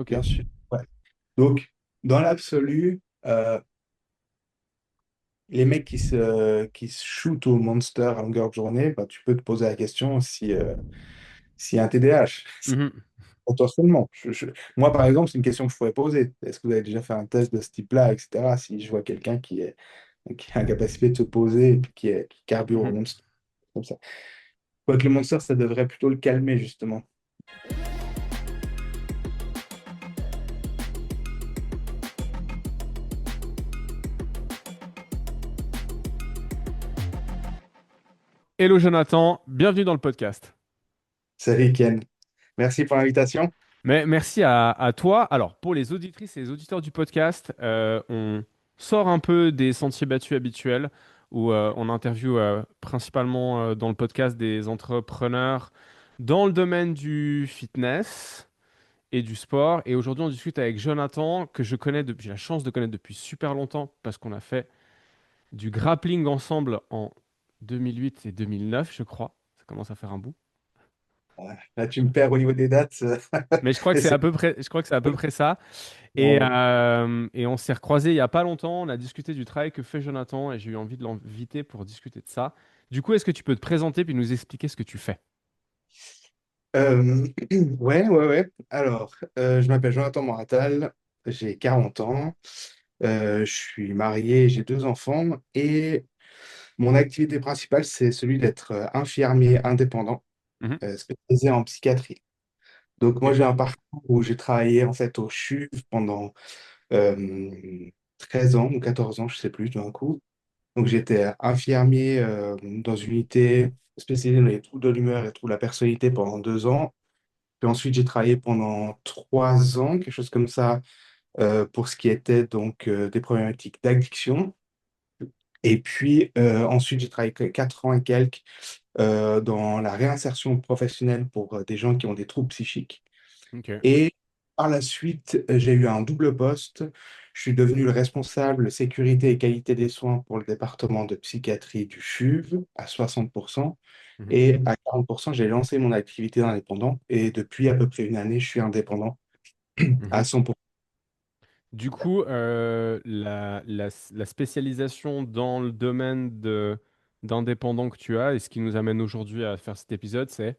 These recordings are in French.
Ok. bien sûr. Ouais. Donc, dans l'absolu, les mecs qui se shootent au monster à longueur de journée, bah, tu peux te poser la question s'il y a un TDAH. Mhm. Potentiellement. Moi, par exemple, c'est une question que je pourrais poser. Est-ce que vous avez déjà fait un test de ce type-là, etc. Si je vois quelqu'un qui a la capacité de se poser et puis qui carbure au Mhm. monster, comme ça. Quoique le monster, ça devrait plutôt le calmer, justement. Hello Jonathan, bienvenue dans le podcast. Salut Ken. Merci pour l'invitation. Mais merci à toi. Alors, pour les auditrices et les auditeurs du podcast, on sort un peu des sentiers battus habituels où on interviewe principalement dans le podcast des entrepreneurs dans le domaine du fitness et du sport. Et aujourd'hui, on discute avec Jonathan, que je connais depuis, j'ai la chance de connaître depuis super longtemps parce qu'on a fait du grappling ensemble en 2008 et 2009, je crois. Ça commence à faire un bout. Là, tu me perds au niveau des dates. Mais je crois que Mais c'est c'est à peu près, je crois que c'est à peu près ça. bon, Et on s'est recroisés il y a pas longtemps. On a discuté du travail que fait Jonathan et j'ai eu envie de l'inviter pour discuter de ça. Du coup, est-ce que tu peux te présenter puis nous expliquer ce que tu fais? euh, ouais, ouais, ouais. Alors, je m'appelle Jonathan Moratal, j'ai 40 ans, je suis marié, j'ai deux enfants et mon activité principale, c'est celui d'être infirmier indépendant, Mhm. spécialisé en psychiatrie. Donc, moi, Ok. j'ai un parcours où j'ai travaillé en fait au CHUV pendant euh, 13 ans ou 14 ans, je sais plus, d'un coup. Donc, j'étais infirmier dans une unité spécialisée dans les troubles de l'humeur et troubles de la personnalité pendant 2 ans. Puis ensuite, j'ai travaillé pendant 3 ans, quelque chose comme ça, pour ce qui était donc des problématiques d'addiction. Et puis ensuite, j'ai travaillé 4 ans et quelques dans la réinsertion professionnelle pour des gens qui ont des troubles psychiques. Ok. Et par la suite, j'ai eu un double poste. Je suis devenu le responsable sécurité et qualité des soins pour le département de psychiatrie du CHUV à 60%. Mhm. Et à 40%, j'ai lancé mon activité d'indépendant. Et depuis à peu près une année, je suis indépendant à Mhm. 100%. Du coup, la spécialisation dans le domaine d'indépendant que tu as et ce qui nous amène aujourd'hui à faire cet épisode, c'est...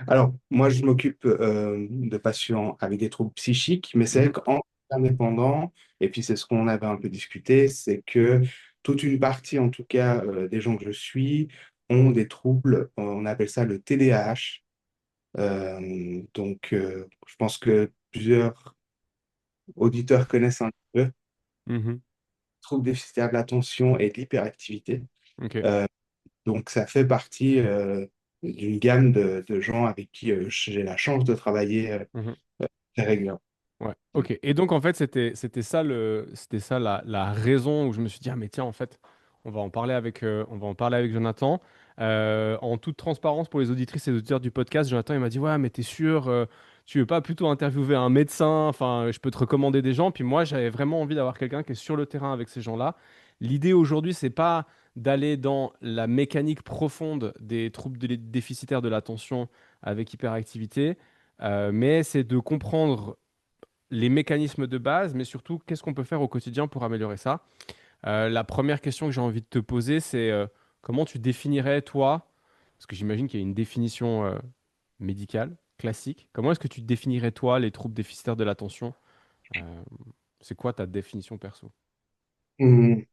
Alors, moi, je m'occupe de patients avec des troubles psychiques, mais c'est Mhm. vrai qu'en indépendant, et puis c'est ce qu'on avait un peu discuté, c'est que toute une partie, en tout cas, des gens que je suis, ont des troubles, on appelle ça le TDAH. Je pense que plusieurs auditeurs connaissent un peu, Mhm. troubles déficitaires de l'attention et de l'hyperactivité. Ok. Euh, donc, ça fait partie d'une gamme de gens avec qui j'ai la chance de travailler Mhm. très régulièrement. Ouais, ok. Et donc, en fait, c'était ça la raison où je me suis dit, ah, mais tiens, en fait, on va en parler avec Jonathan. En toute transparence pour les auditrices et les auditeurs du podcast, Jonathan, il m'a dit, ouais, mais t'es sûr, tu veux pas plutôt interviewer un médecin? Enfin, je peux te recommander des gens. Puis moi, j'avais vraiment envie d'avoir quelqu'un qui est sur le terrain avec ces gens-là. L'idée aujourd'hui, c'est pas d'aller dans la mécanique profonde des troubles déficitaires de l'attention avec hyperactivité, mais c'est de comprendre les mécanismes de base, mais surtout, qu'est-ce qu'on peut faire au quotidien pour améliorer ça? La première question que j'ai envie de te poser, c'est comment tu définirais, toi, parce que j'imagine qu'il y a une définition médicale, classique, comment est-ce que tu définirais, toi, les troubles déficitaires de l'attention? Euh, c'est quoi ta définition perso? Hum,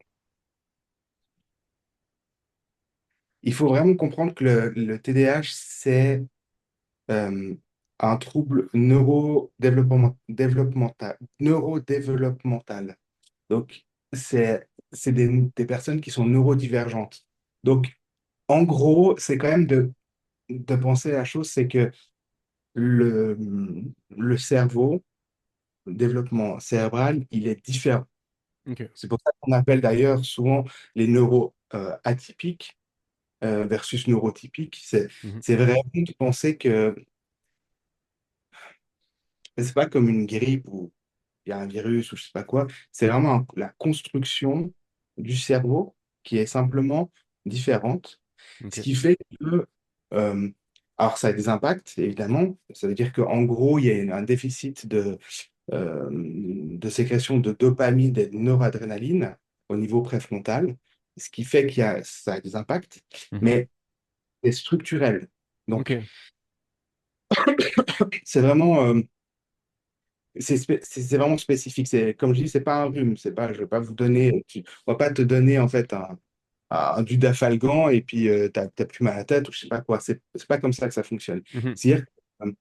Il faut vraiment comprendre que le TDAH, c'est euh, un trouble neurodéveloppemental. Donc, c'est des personnes qui sont neurodivergentes. Donc, en gros, c'est quand même de penser à la chose, c'est que le, le cerveau, le développement cérébral, il est différent. Ok. C'est pour ça qu'on appelle d'ailleurs souvent les neuros atypiques versus neurotypiques. Mhm. C'est vraiment de penser que c'est pas comme une grippe où il y a un virus ou je sais pas quoi. C'est vraiment la construction du cerveau qui est simplement différente. Ce Ok. qui fait que euh, Alors, ça a des impacts, évidemment. Ça veut dire qu'en gros, il y a un déficit de sécrétion de dopamine et de noradrénaline au niveau préfrontal, ce qui fait ça a des impacts, Mhm. mais c'est structurel. Donc, Ok. c'est vraiment, c'est vraiment spécifique. Comme je dis, c'est pas un rhume. C'est pas, je vais pas vous donner, on va pas te donner en fait du dafalgan et puis t'as plus mal à la tête ou je sais pas quoi. C'est pas comme ça que ça fonctionne. Mhm. C'est-à-dire que,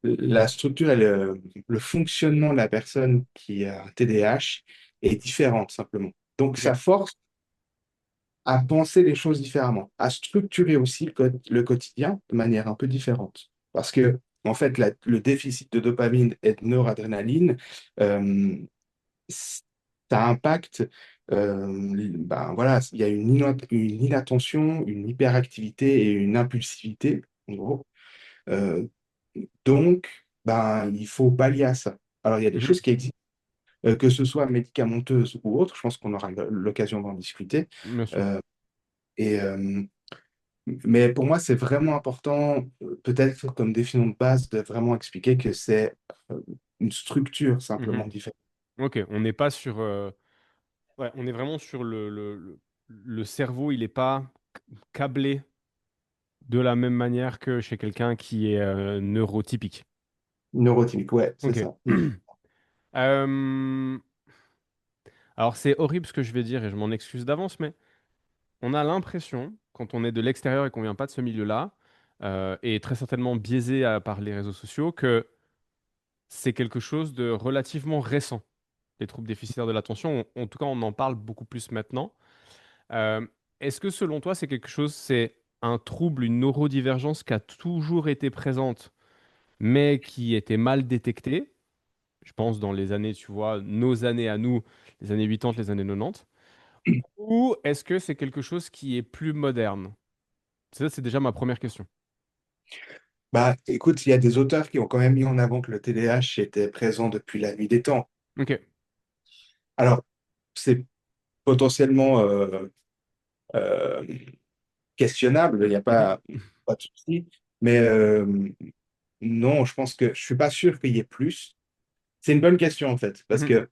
la structure, le fonctionnement de la personne qui a un TDAH est différente simplement. Donc, Ok. ça force à penser les choses différemment, à structurer aussi le quotidien de manière un peu différente. Parce que, en fait, le déficit de dopamine et de noradrénaline, euh, ça impacte, ben voilà, il y a une inattention, une hyperactivité et une impulsivité, en gros. Euh, donc, ben, il faut pallier à ça. Alors, il y a des Mhm. choses qui existent, que ce soit médicamenteuses ou autres, je pense qu'on aura l'occasion d'en discuter. Bien sûr. Euh, et, mais pour moi, c'est vraiment important, peut-être comme définition de base, de vraiment expliquer que c'est une structure Mhm. simplement différente. Ok, on n'est pas sur... ouais, on est vraiment sur le cerveau, il n'est pas câblé de la même manière que chez quelqu'un qui est neurotypique. Neurotypique, ouais, c'est Ok. ça. Euh, alors c'est horrible ce que je vais dire et je m'en excuse d'avance, mais on a l'impression, quand on est de l'extérieur et qu'on vient pas de ce milieu-là, et très certainement biaisé par les réseaux sociaux, que c'est quelque chose de relativement récent, les troubles déficitaires de l'attention. En tout cas, on en parle beaucoup plus maintenant. Euh, Est-ce que selon toi, c'est quelque chose, c'est un trouble, une neurodivergence qui a toujours été présente, mais qui était mal détectée? Je pense dans les années, tu vois, nos années à nous, les années 80, les années 90. Ou est-ce que c'est quelque chose qui est plus moderne? Ça, c'est déjà ma première question. Bah, écoute, il y a des auteurs qui ont quand même mis en avant que le TDAH était présent depuis la nuit des temps. Ok. Alors, c'est potentiellement euh, questionnable, il n'y a Mhm. pas de souci, mais non, je pense que je suis pas sûr qu'il y ait plus. C'est une bonne question en fait, parce Mhm. que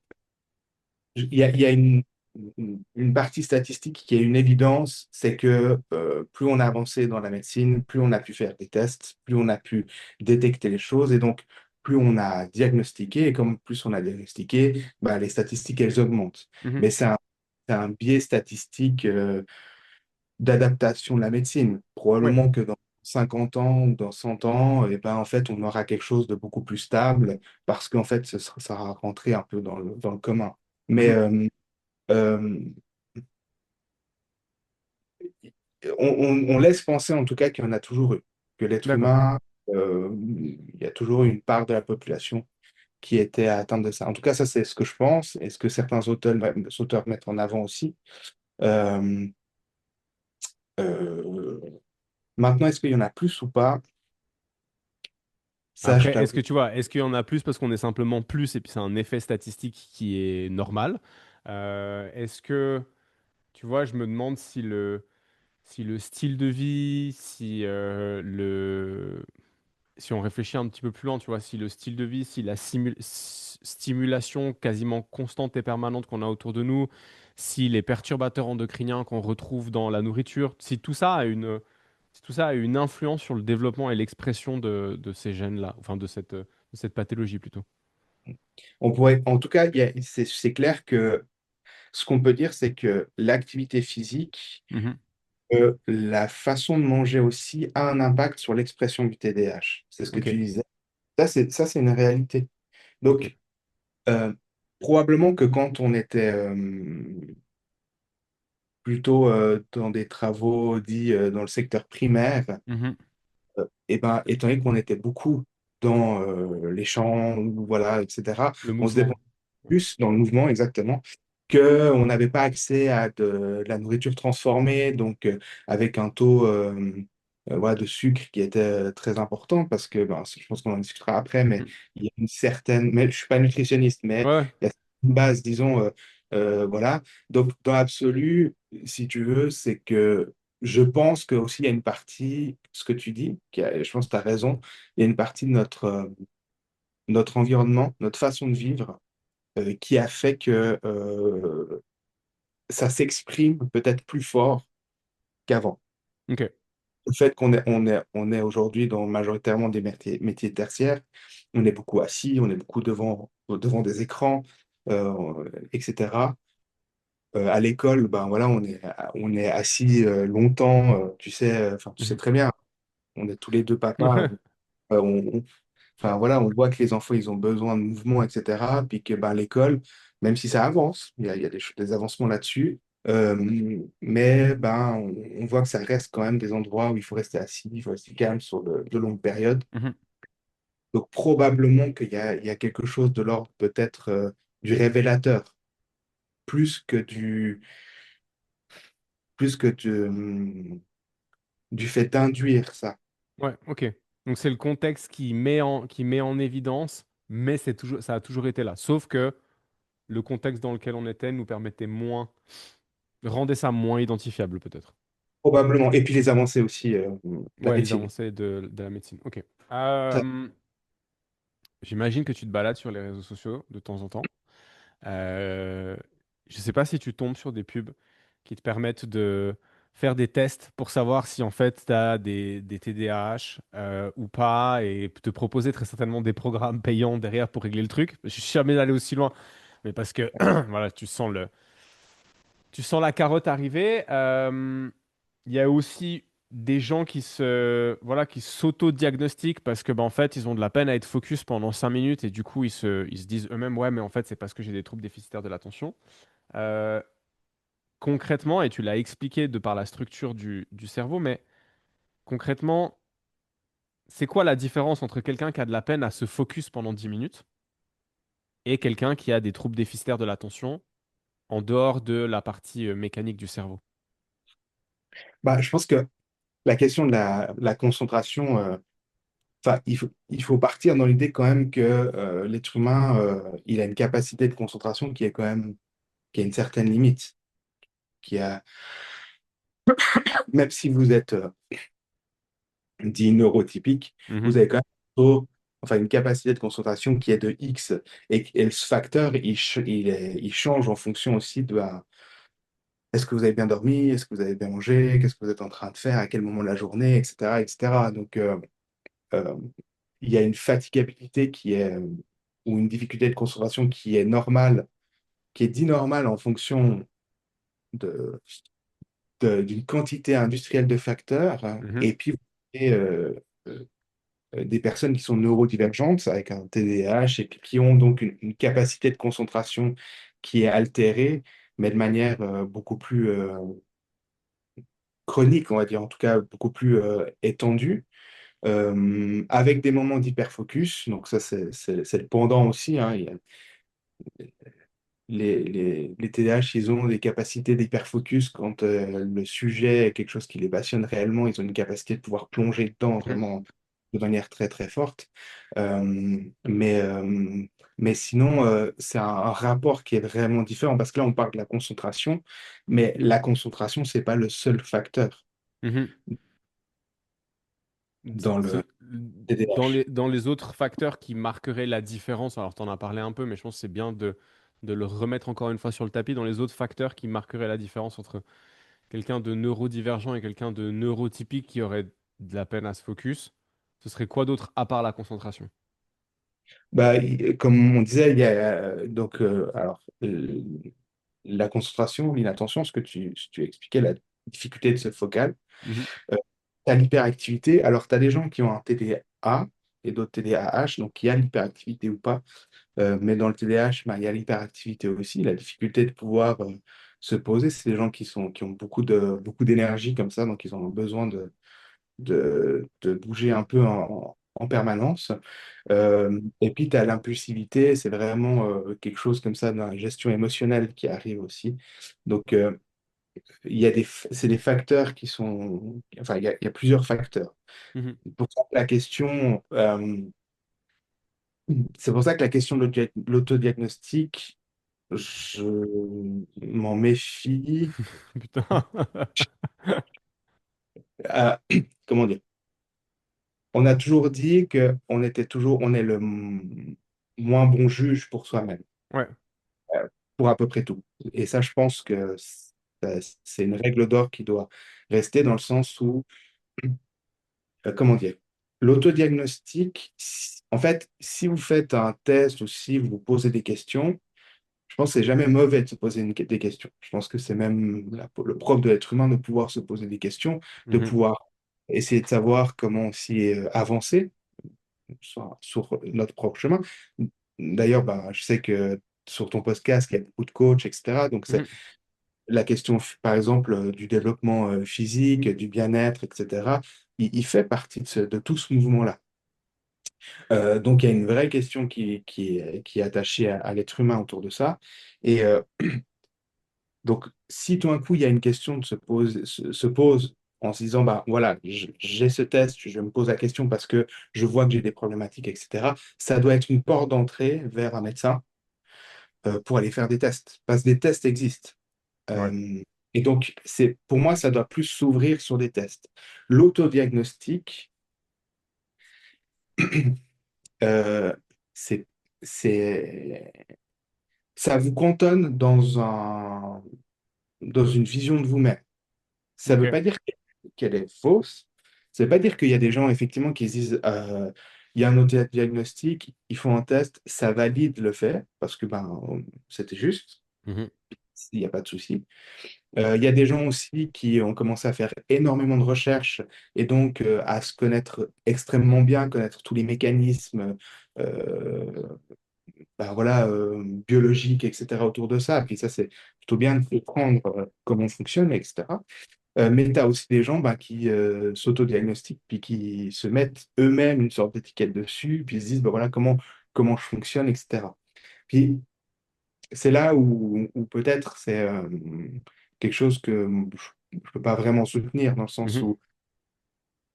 il y a une partie statistique qui est une évidence, c'est que plus on a avancé dans la médecine, plus on a pu faire des tests, plus on a pu détecter les choses, et donc plus on a diagnostiqué, et comme plus on a diagnostiqué, bah, les statistiques, elles augmentent. Mhm. Mais c'est un biais statistique d'adaptation de la médecine. Ouais. Probablement que dans 50 ans ou dans 100 ans, et ben, en fait, on aura quelque chose de beaucoup plus stable parce qu'en fait, ça sera rentré un peu dans le commun. Mais Mhm. euh, on laisse penser en tout cas qu'il y en a toujours eu, que l'être D'accord. humain, il y a toujours eu une part de la population qui était atteinte de ça. En tout cas, ça, c'est ce que je pense et ce que certains auteurs mettent en avant aussi. Euh, euh, Maintenant, est-ce qu'il y en a plus ou pas? Ça, je Après, est-ce que t'avoue. tu vois, est-ce qu'il y en a plus parce qu'on est simplement plus et puis c'est un effet statistique qui est normal? Est-ce que, tu vois, je me demande si le style de vie, si on réfléchit un petit peu plus loin, tu vois, si le style de vie, si la stimulation quasiment constante et permanente qu'on a autour de nous, si les perturbateurs endocriniens qu'on retrouve dans la nourriture, si tout ça a une influence sur le développement et l'expression de ces gènes-là, enfin de cette pathologie plutôt. On pourrait, en tout cas, c'est clair que ce qu'on peut dire, c'est que l'activité physique, Mhm. la façon de manger aussi a un impact sur l'expression du TDAH. C'est ce que Ok, tu disais. Ça, c'est une réalité. ok. Donc, euh, probablement que quand on était plutôt dans des travaux dits dans le secteur primaire, Mhm. et ben, étant donné qu'on était beaucoup dans les champs, voilà, etc., Le on se dépensait mouvement. plus dans le mouvement exactement, qu'on n'avait pas accès à de la nourriture transformée, donc avec un taux voilà, de sucre qui était très important, parce que ben, je pense qu'on en discutera après, mais Mhm. il y a une certaine, mais je ne suis pas nutritionniste, mais Ouais, il y a une base, disons, voilà. Donc dans l'absolu, si tu veux, c'est que je pense que aussi il y a une partie, ce que tu dis, je pense que tu as raison, il y a une partie de notre environnement, notre façon de vivre, qui a fait que ça s'exprime peut-être plus fort qu'avant. Ok. Le fait qu'on est aujourd'hui dans majoritairement des métiers tertiaires, on est beaucoup assis, on est beaucoup devant des écrans, etc. À l'école, ben voilà, on est assis longtemps, enfin, tu sais Mhm. très bien, on est tous les deux papas. Ouais. Enfin voilà, on voit que les enfants, ils ont besoin de mouvement, etc. Puis que ben, l'école, même si ça avance, il y a des avancements là-dessus, mais ben, on voit que ça reste quand même des endroits où il faut rester assis, il faut rester calme sur de longues périodes. Mhm. Donc probablement qu'il y a quelque chose de l'ordre peut-être du révélateur, plus que du fait d'induire ça. Ouais, ok. Donc c'est le contexte qui met en évidence, mais c'est toujours, ça a toujours été là. Sauf que le contexte dans lequel on était nous permettait moins, rendait ça moins identifiable peut-être. Probablement. Et puis les avancées aussi, la Ouais, les médecine. avancées de la médecine. Ok. Ça, J'imagine que tu te balades sur les réseaux sociaux de temps en temps. Euh, je sais pas si tu tombes sur des pubs qui te permettent de faire des tests pour savoir si en fait tu as des TDAH ou pas et te proposer très certainement des programmes payants derrière pour régler le truc. Je suis jamais allé aussi loin, mais parce que voilà, tu sens la carotte arriver. Il y a aussi des gens voilà, qui s'auto-diagnostiquent parce que, ben, en fait, ils ont de la peine à être focus pendant 5 minutes et du coup, ils se disent eux-mêmes, ouais, mais en fait, c'est parce que j'ai des troubles déficitaires de l'attention. Euh, Concrètement, et tu l'as expliqué de par la structure du cerveau, mais concrètement, c'est quoi la différence entre quelqu'un qui a de la peine à se focus pendant 10 minutes et quelqu'un qui a des troubles déficitaires de l'attention en dehors de la partie mécanique du cerveau? bah, je pense que la question de la concentration, enfin, il faut partir dans l'idée quand même que l'être humain, il a une capacité de concentration qui a une certaine limite, même si vous êtes dit neurotypique, Mhm. vous avez quand même enfin, une capacité de concentration qui est de X. Et ce facteur, il change en fonction aussi de est-ce que vous avez bien dormi, est-ce que vous avez bien mangé, qu'est-ce que vous êtes en train de faire, à quel moment de la journée, etc., etc. Donc, euh, il y a une fatigabilité ou une difficulté de concentration qui est normale, qui est dit normale en fonction de, d'une quantité industrielle de facteurs. Mhm. Et puis, vous avez des personnes qui sont neurodivergentes avec un TDAH et qui ont donc une capacité de concentration qui est altérée, mais de manière beaucoup plus chronique, on va dire, en tout cas beaucoup plus étendue. Avec des moments d'hyperfocus. Donc ça, c'est le pendant aussi, hein. Les TDAH, ils ont des capacités d'hyperfocus quand le sujet est quelque chose qui les passionne réellement. Ils ont une capacité de pouvoir plonger dedans Mhm. vraiment de manière très, très forte. Euh, mais, euh, mais sinon, c'est un rapport qui est vraiment différent parce que là, on parle de la concentration, mais la concentration, c'est pas le seul facteur Mhm. dans le TDAH. Dans les autres facteurs qui marqueraient la différence, alors tu en as parlé un peu, mais je pense que c'est bien de le remettre encore une fois sur le tapis, dans les autres facteurs qui marqueraient la différence entre quelqu'un de neurodivergent et quelqu'un de neurotypique qui aurait de la peine à se focus, ce serait quoi d'autre à part la concentration? Bah, comme on disait, il y a donc alors la concentration, l'inattention, ce que tu expliquais, la difficulté de se focale, Mhm. tu as l'hyperactivité. Alors, tu as des gens qui ont un TDA et d'autres TDAH, donc il y a l'hyperactivité ou pas. Mais dans le TDAH, bah, il y a l'hyperactivité aussi, la difficulté de pouvoir se poser. C'est des gens qui ont beaucoup d'énergie comme ça, donc ils ont besoin de bouger un peu en permanence. Et puis, tu as l'impulsivité, c'est vraiment quelque chose comme ça, dans la gestion émotionnelle qui arrive aussi. Donc, c'est des facteurs qui sont... Enfin, il y a plusieurs facteurs. Mhm. Pour ça que la question, c'est pour ça que la question de l'autodiagnostic, je m'en méfie. Putain. euh, comment dire? On a toujours dit que on est le moins bon juge pour soi-même, Ouais. pour à peu près tout. Et ça, je pense que c'est une règle d'or qui doit rester dans le sens où, comment dire, l'autodiagnostic, en fait, si vous faites un test ou si vous vous posez des questions, je pense que c'est jamais mauvais de se poser des questions. Je pense que c'est même le propre de l'être humain de pouvoir se poser des questions, de Mhm. pouvoir essayer de savoir comment aussi avancer sur notre propre chemin. D'ailleurs, bah, je sais que sur ton podcast, il y a beaucoup de coachs, etc. Donc, c'est Mhm. la question, par exemple, du développement physique, du bien-être, etc. Il fait partie de tout ce mouvement-là. Donc, il y a une vraie question qui est attachée à l'être humain autour de ça. Et donc, si tout d'un coup, il y a une question de se pose en se disant, bah, voilà, j'ai ce test, je me pose la question parce que je vois que j'ai des problématiques, etc., ça doit être une porte d'entrée vers un médecin pour aller faire des tests. Parce que des tests existent. Ouais. Euh, et donc, pour moi, ça doit plus s'ouvrir sur des tests. L'autodiagnostic, euh, c'est, c'est, ça vous cantonne dans une vision de vous-même. Ça ne veut Ok. pas dire qu'elle est fausse. Ça ne veut pas dire qu'il y a des gens, effectivement, qui se disent il y a un autodiagnostic, ils font un test, ça valide le fait, parce que ben, c'était juste, Mhm. il n'y a pas de souci. Il y a des gens aussi qui ont commencé à faire énormément de recherches et donc à se connaître extrêmement bien, connaître tous les mécanismes euh, ben voilà, biologiques, etc., autour de ça. Puis ça, c'est plutôt bien de comprendre comment on fonctionne, etc. Mais tu as aussi des gens bah, qui s'autodiagnostiquent, puis qui se mettent eux-mêmes une sorte d'étiquette dessus, puis ils se disent, bah, voilà comment je fonctionne, etc. Puis c'est là où peut-être c'est quelque chose que je ne peux pas vraiment soutenir, dans le sens Mhm. où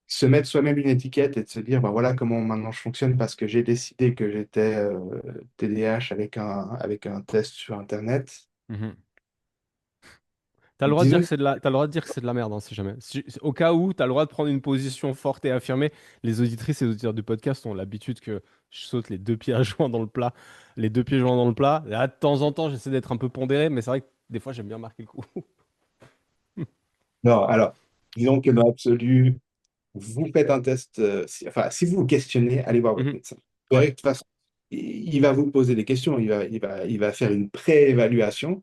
se mettre soi-même une étiquette et de se dire, bah, voilà comment maintenant je fonctionne parce que j'ai décidé que j'étais TDAH avec un test sur Internet. Mhm. T'as le droit de dire Disons, que c'est de la... T'as le droit de dire que c'est de la merde, hein, si jamais. Au cas où, t'as le droit de prendre une position forte et affirmée. Les auditrices et auditeurs du podcast ont l'habitude que je saute les deux pieds à joint dans le plat. Les deux pieds joints dans le plat. Là, de temps en temps, j'essaie d'être un peu pondéré, mais c'est vrai que des fois, j'aime bien marquer le coup. non, alors, disons que dans l'absolu, vous faites un test, enfin, si vous vous questionnez, allez voir votre Mhm. médecin. Vous verrez Ouais. que de toute façon, il va vous poser des questions, il va faire une pré-évaluation.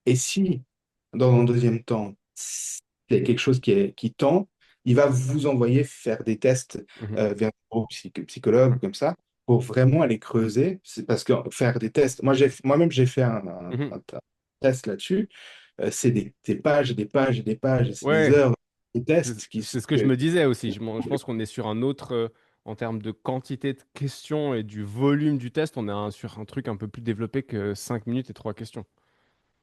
Et si, dans un deuxième temps, c'est quelque chose qui tend, il va vous envoyer faire des tests Mhm. vers un psychologue ou comme ça, pour vraiment aller creuser. C'est parce que faire des tests, moi-même, j'ai fait Mhm. un test là-dessus. C'est des pages et des pages et des pages, et c'est des Ouais. heures de C'est tests c'est ce que je me disais aussi. Je pense qu'on est sur un autre, en termes de quantité de questions et du volume du test, on est sur un truc un peu plus développé que 5 minutes et 3 questions.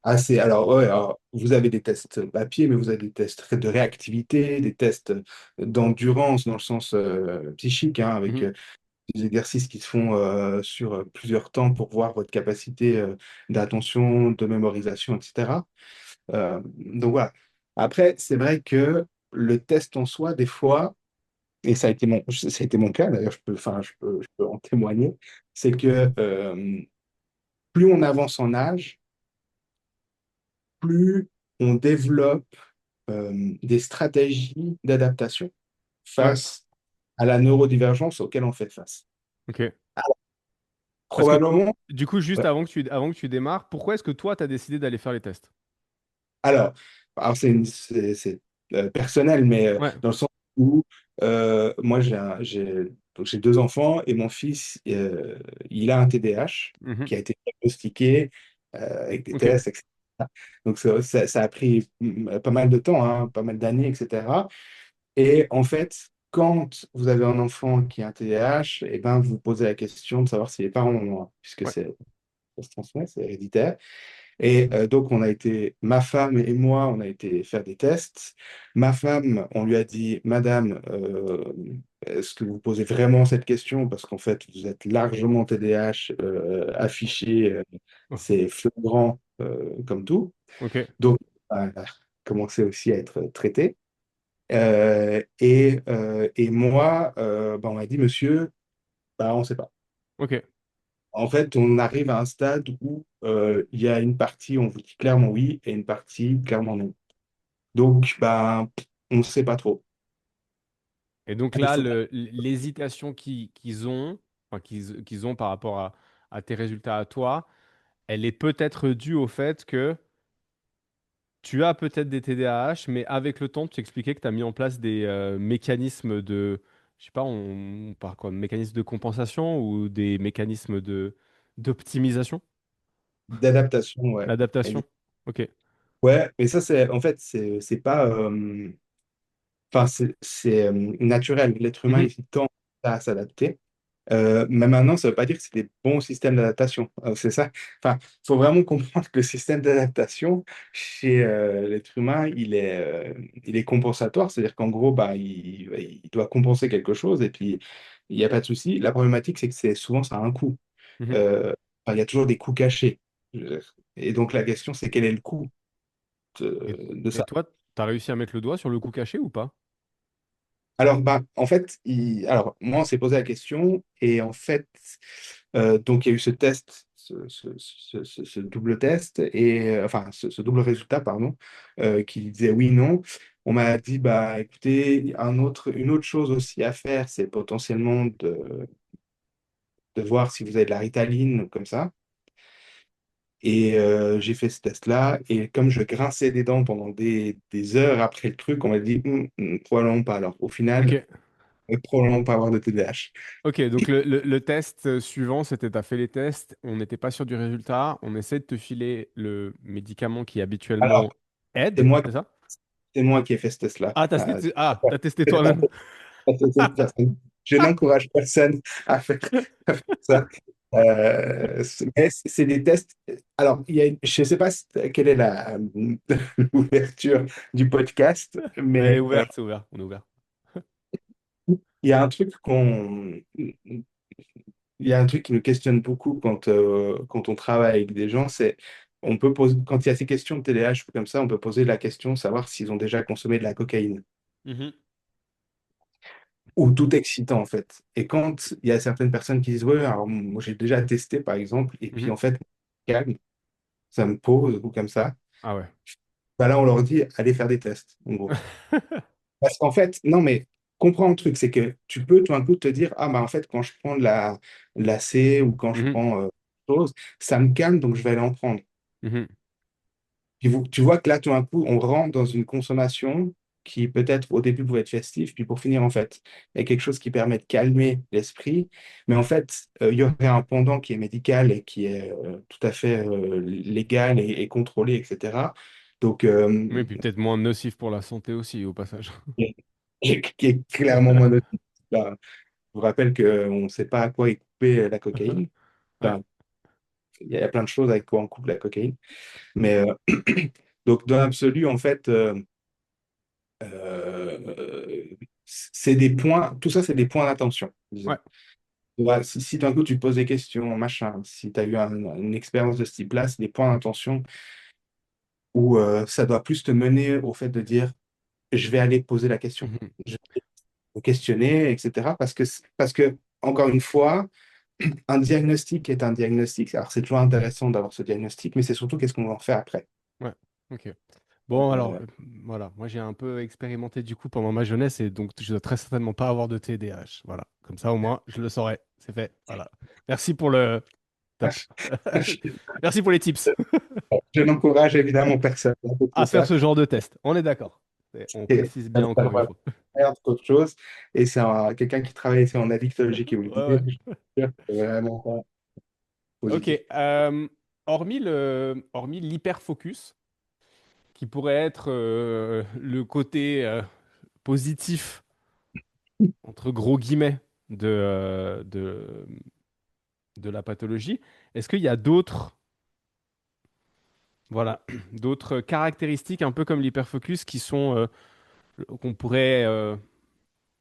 Alors, ouais, alors, vous avez des tests papier, mais vous avez des tests de réactivité, des tests d'endurance dans le sens psychique, hein, avec Mhm. des exercices qui se font sur plusieurs temps pour voir votre capacité d'attention, de mémorisation, etc. Donc voilà. Après, c'est vrai que le test en soi, des fois, et ça a été mon cas, d'ailleurs, je peux en témoigner, c'est que plus on avance en âge, plus on développe des stratégies d'adaptation Ouais. face à la neurodivergence auquel on fait face. Ok. Parce que Probablement, du coup, juste ouais. avant que tu démarres, pourquoi est-ce que toi, tu as décidé d'aller faire les tests? Alors, c'est, personnel, mais Ouais. dans le sens où moi, donc j'ai deux enfants et mon fils, il a un TDAH Mhm. qui a été diagnostiqué avec des Ok. tests, etc. Donc, ça a pris pas mal de temps, hein, pas mal d'années, etc. Et en fait, quand vous avez un enfant qui a un TDAH, et ben, vous vous posez la question de savoir si les parents ont un, puisque Ouais. ça se transmet, c'est héréditaire. Et donc, ma femme et moi, on a été faire des tests. Ma femme, on lui a dit, Madame, est-ce que vous posez vraiment cette question? Parce qu'en fait, vous êtes largement TDAH affiché, Oh, c'est flagrant comme tout. ok. Donc, elle a commencé aussi à être traitée. Et moi, bah, on m'a dit, monsieur, bah, on ne sait pas. Ok. En fait, on arrive à un stade où il y a une partie, on vous dit clairement oui, et une partie clairement non. Donc, bah, on ne sait pas trop. Et donc Il là, faut... l'hésitation qu'ils ont, enfin, qu'ils ont par rapport à tes résultats à toi, elle est peut-être due au fait que tu as peut-être des TDAH, mais avec le temps, tu expliquais que tu as mis en place des mécanismes de, je sais pas, on parle quoi, de mécanismes de compensation ou des mécanismes de d'optimisation, D'adaptation, ouais. d'adaptation. Ok. Ouais, mais ça, c'est en fait, c'est pas. Enfin, c'est naturel. L'être humain, Mhm, il tend à s'adapter. Mais maintenant, ça ne veut pas dire que c'est des bons systèmes d'adaptation. C'est ça. Enfin, il faut vraiment comprendre que le système d'adaptation chez l'être humain, il est compensatoire. C'est-à-dire qu'en gros, bah, il doit compenser quelque chose et puis il n'y a pas de souci. La problématique, c'est que souvent, ça a un coût. mhm. Euh, enfin, il y a toujours des coûts cachés. Et donc, la question, c'est quel est le coût Et, de et ça? toi, tu as réussi à mettre le doigt sur le coup caché ou pas? Alors, bah, en fait, alors, moi, on s'est posé la question et en fait, donc il y a eu ce test, ce double test et enfin, ce double résultat, pardon, qui disait oui, non. On m'a dit, bah, écoutez, une autre chose aussi à faire, c'est potentiellement de voir si vous avez de la Ritaline comme ça. Et j'ai fait ce test-là et comme je grinçais des dents pendant des heures après le truc, on m'a dit, probablement pas. Alors, au final, Ok. probablement pas avoir de TDAH. Ok, donc le test suivant, c'était tu as fait les tests, on n'était pas sûr du résultat, on essaie de te filer le médicament qui Alors, habituellement c'est aide, moi, c'est ça? c'est moi qui ai fait ce test-là. Ah, t'as testé C'est pas toi-même. personne. Je n'encourage personne à faire ça. Mais c'est des tests. Alors, je ne sais pas quelle est l'ouverture du podcast, Mais mais ouvert, c'est ouvert, on est ouvert. il y a un truc il y a un truc qui nous questionne beaucoup quand on travaille avec des gens, c'est on peut poser, quand il y a ces questions de TDAH ou comme ça, on peut poser la question de savoir s'ils ont déjà consommé de la cocaïne. Mhm, Ou tout excitant en fait. Et quand il y a certaines personnes qui disent, ouais, alors moi j'ai déjà testé par exemple, et puis mhm. en fait, calme, ça me pose ou comme ça, Ah ouais. bah là on leur dit, allez faire des tests, en gros. Parce qu'en fait, non mais comprends le truc, c'est que tu peux tout d'un coup te dire, ah bah en fait, quand je prends de la C ou quand je Mhm, prends chose, ça me calme, donc je vais aller en prendre. mhm. Tu vois que là, tout d'un coup, on rentre dans une consommation qui peut-être au début pouvait être festive, puis pour finir, en fait, il y a quelque chose qui permet de calmer l'esprit. Mais en fait, il y aurait un pendant qui est médical et qui est tout à fait légal et contrôlé, etc. Donc, Oui, puis peut-être moins nocif pour la santé aussi, au passage. qui est clairement moins nocif. Là, je vous rappelle qu'on ne sait pas à quoi est coupée la cocaïne. Ouais, Enfin, il y a plein de choses avec quoi on coupe la cocaïne. Mais donc, dans l'absolu, en fait, c'est des points, tout ça, c'est des points d'attention, ouais. disons. Ouais, si d'un coup tu te poses des questions, machin, si tu as eu une expérience de ce type-là, c'est des points d'attention où ça doit plus te mener au fait de dire, je vais aller poser la question, Mhm. je vais me questionner, etc. Parce que, encore une fois, un diagnostic est un diagnostic. Alors, c'est toujours intéressant d'avoir ce diagnostic, mais c'est surtout qu'est-ce qu'on va en faire après. Ouais, ok. Bon, alors, Euh, voilà, moi j'ai un peu expérimenté du coup pendant ma jeunesse et donc je dois très certainement pas avoir de TDAH. Voilà, comme ça au moins je le saurai, c'est fait. Voilà. Merci pour le top. je, Merci pour les tips je n'encourage évidemment personne à faire tout à faire ça. ce genre de test. On est d'accord. On Et précise ça bien ça encore une va fois. faire autre chose. Et c'est quelqu'un qui travaille ici en addictologie qui vous le Ouais, disait. ouais. Je suis sûr que c'est vraiment pas Ok. positif. Hormis l'hyperfocus, qui pourrait être le côté positif entre gros guillemets de la pathologie, est-ce qu'il y a d'autres voilà, d'autres caractéristiques un peu comme l'hyperfocus qui sont qu'on pourrait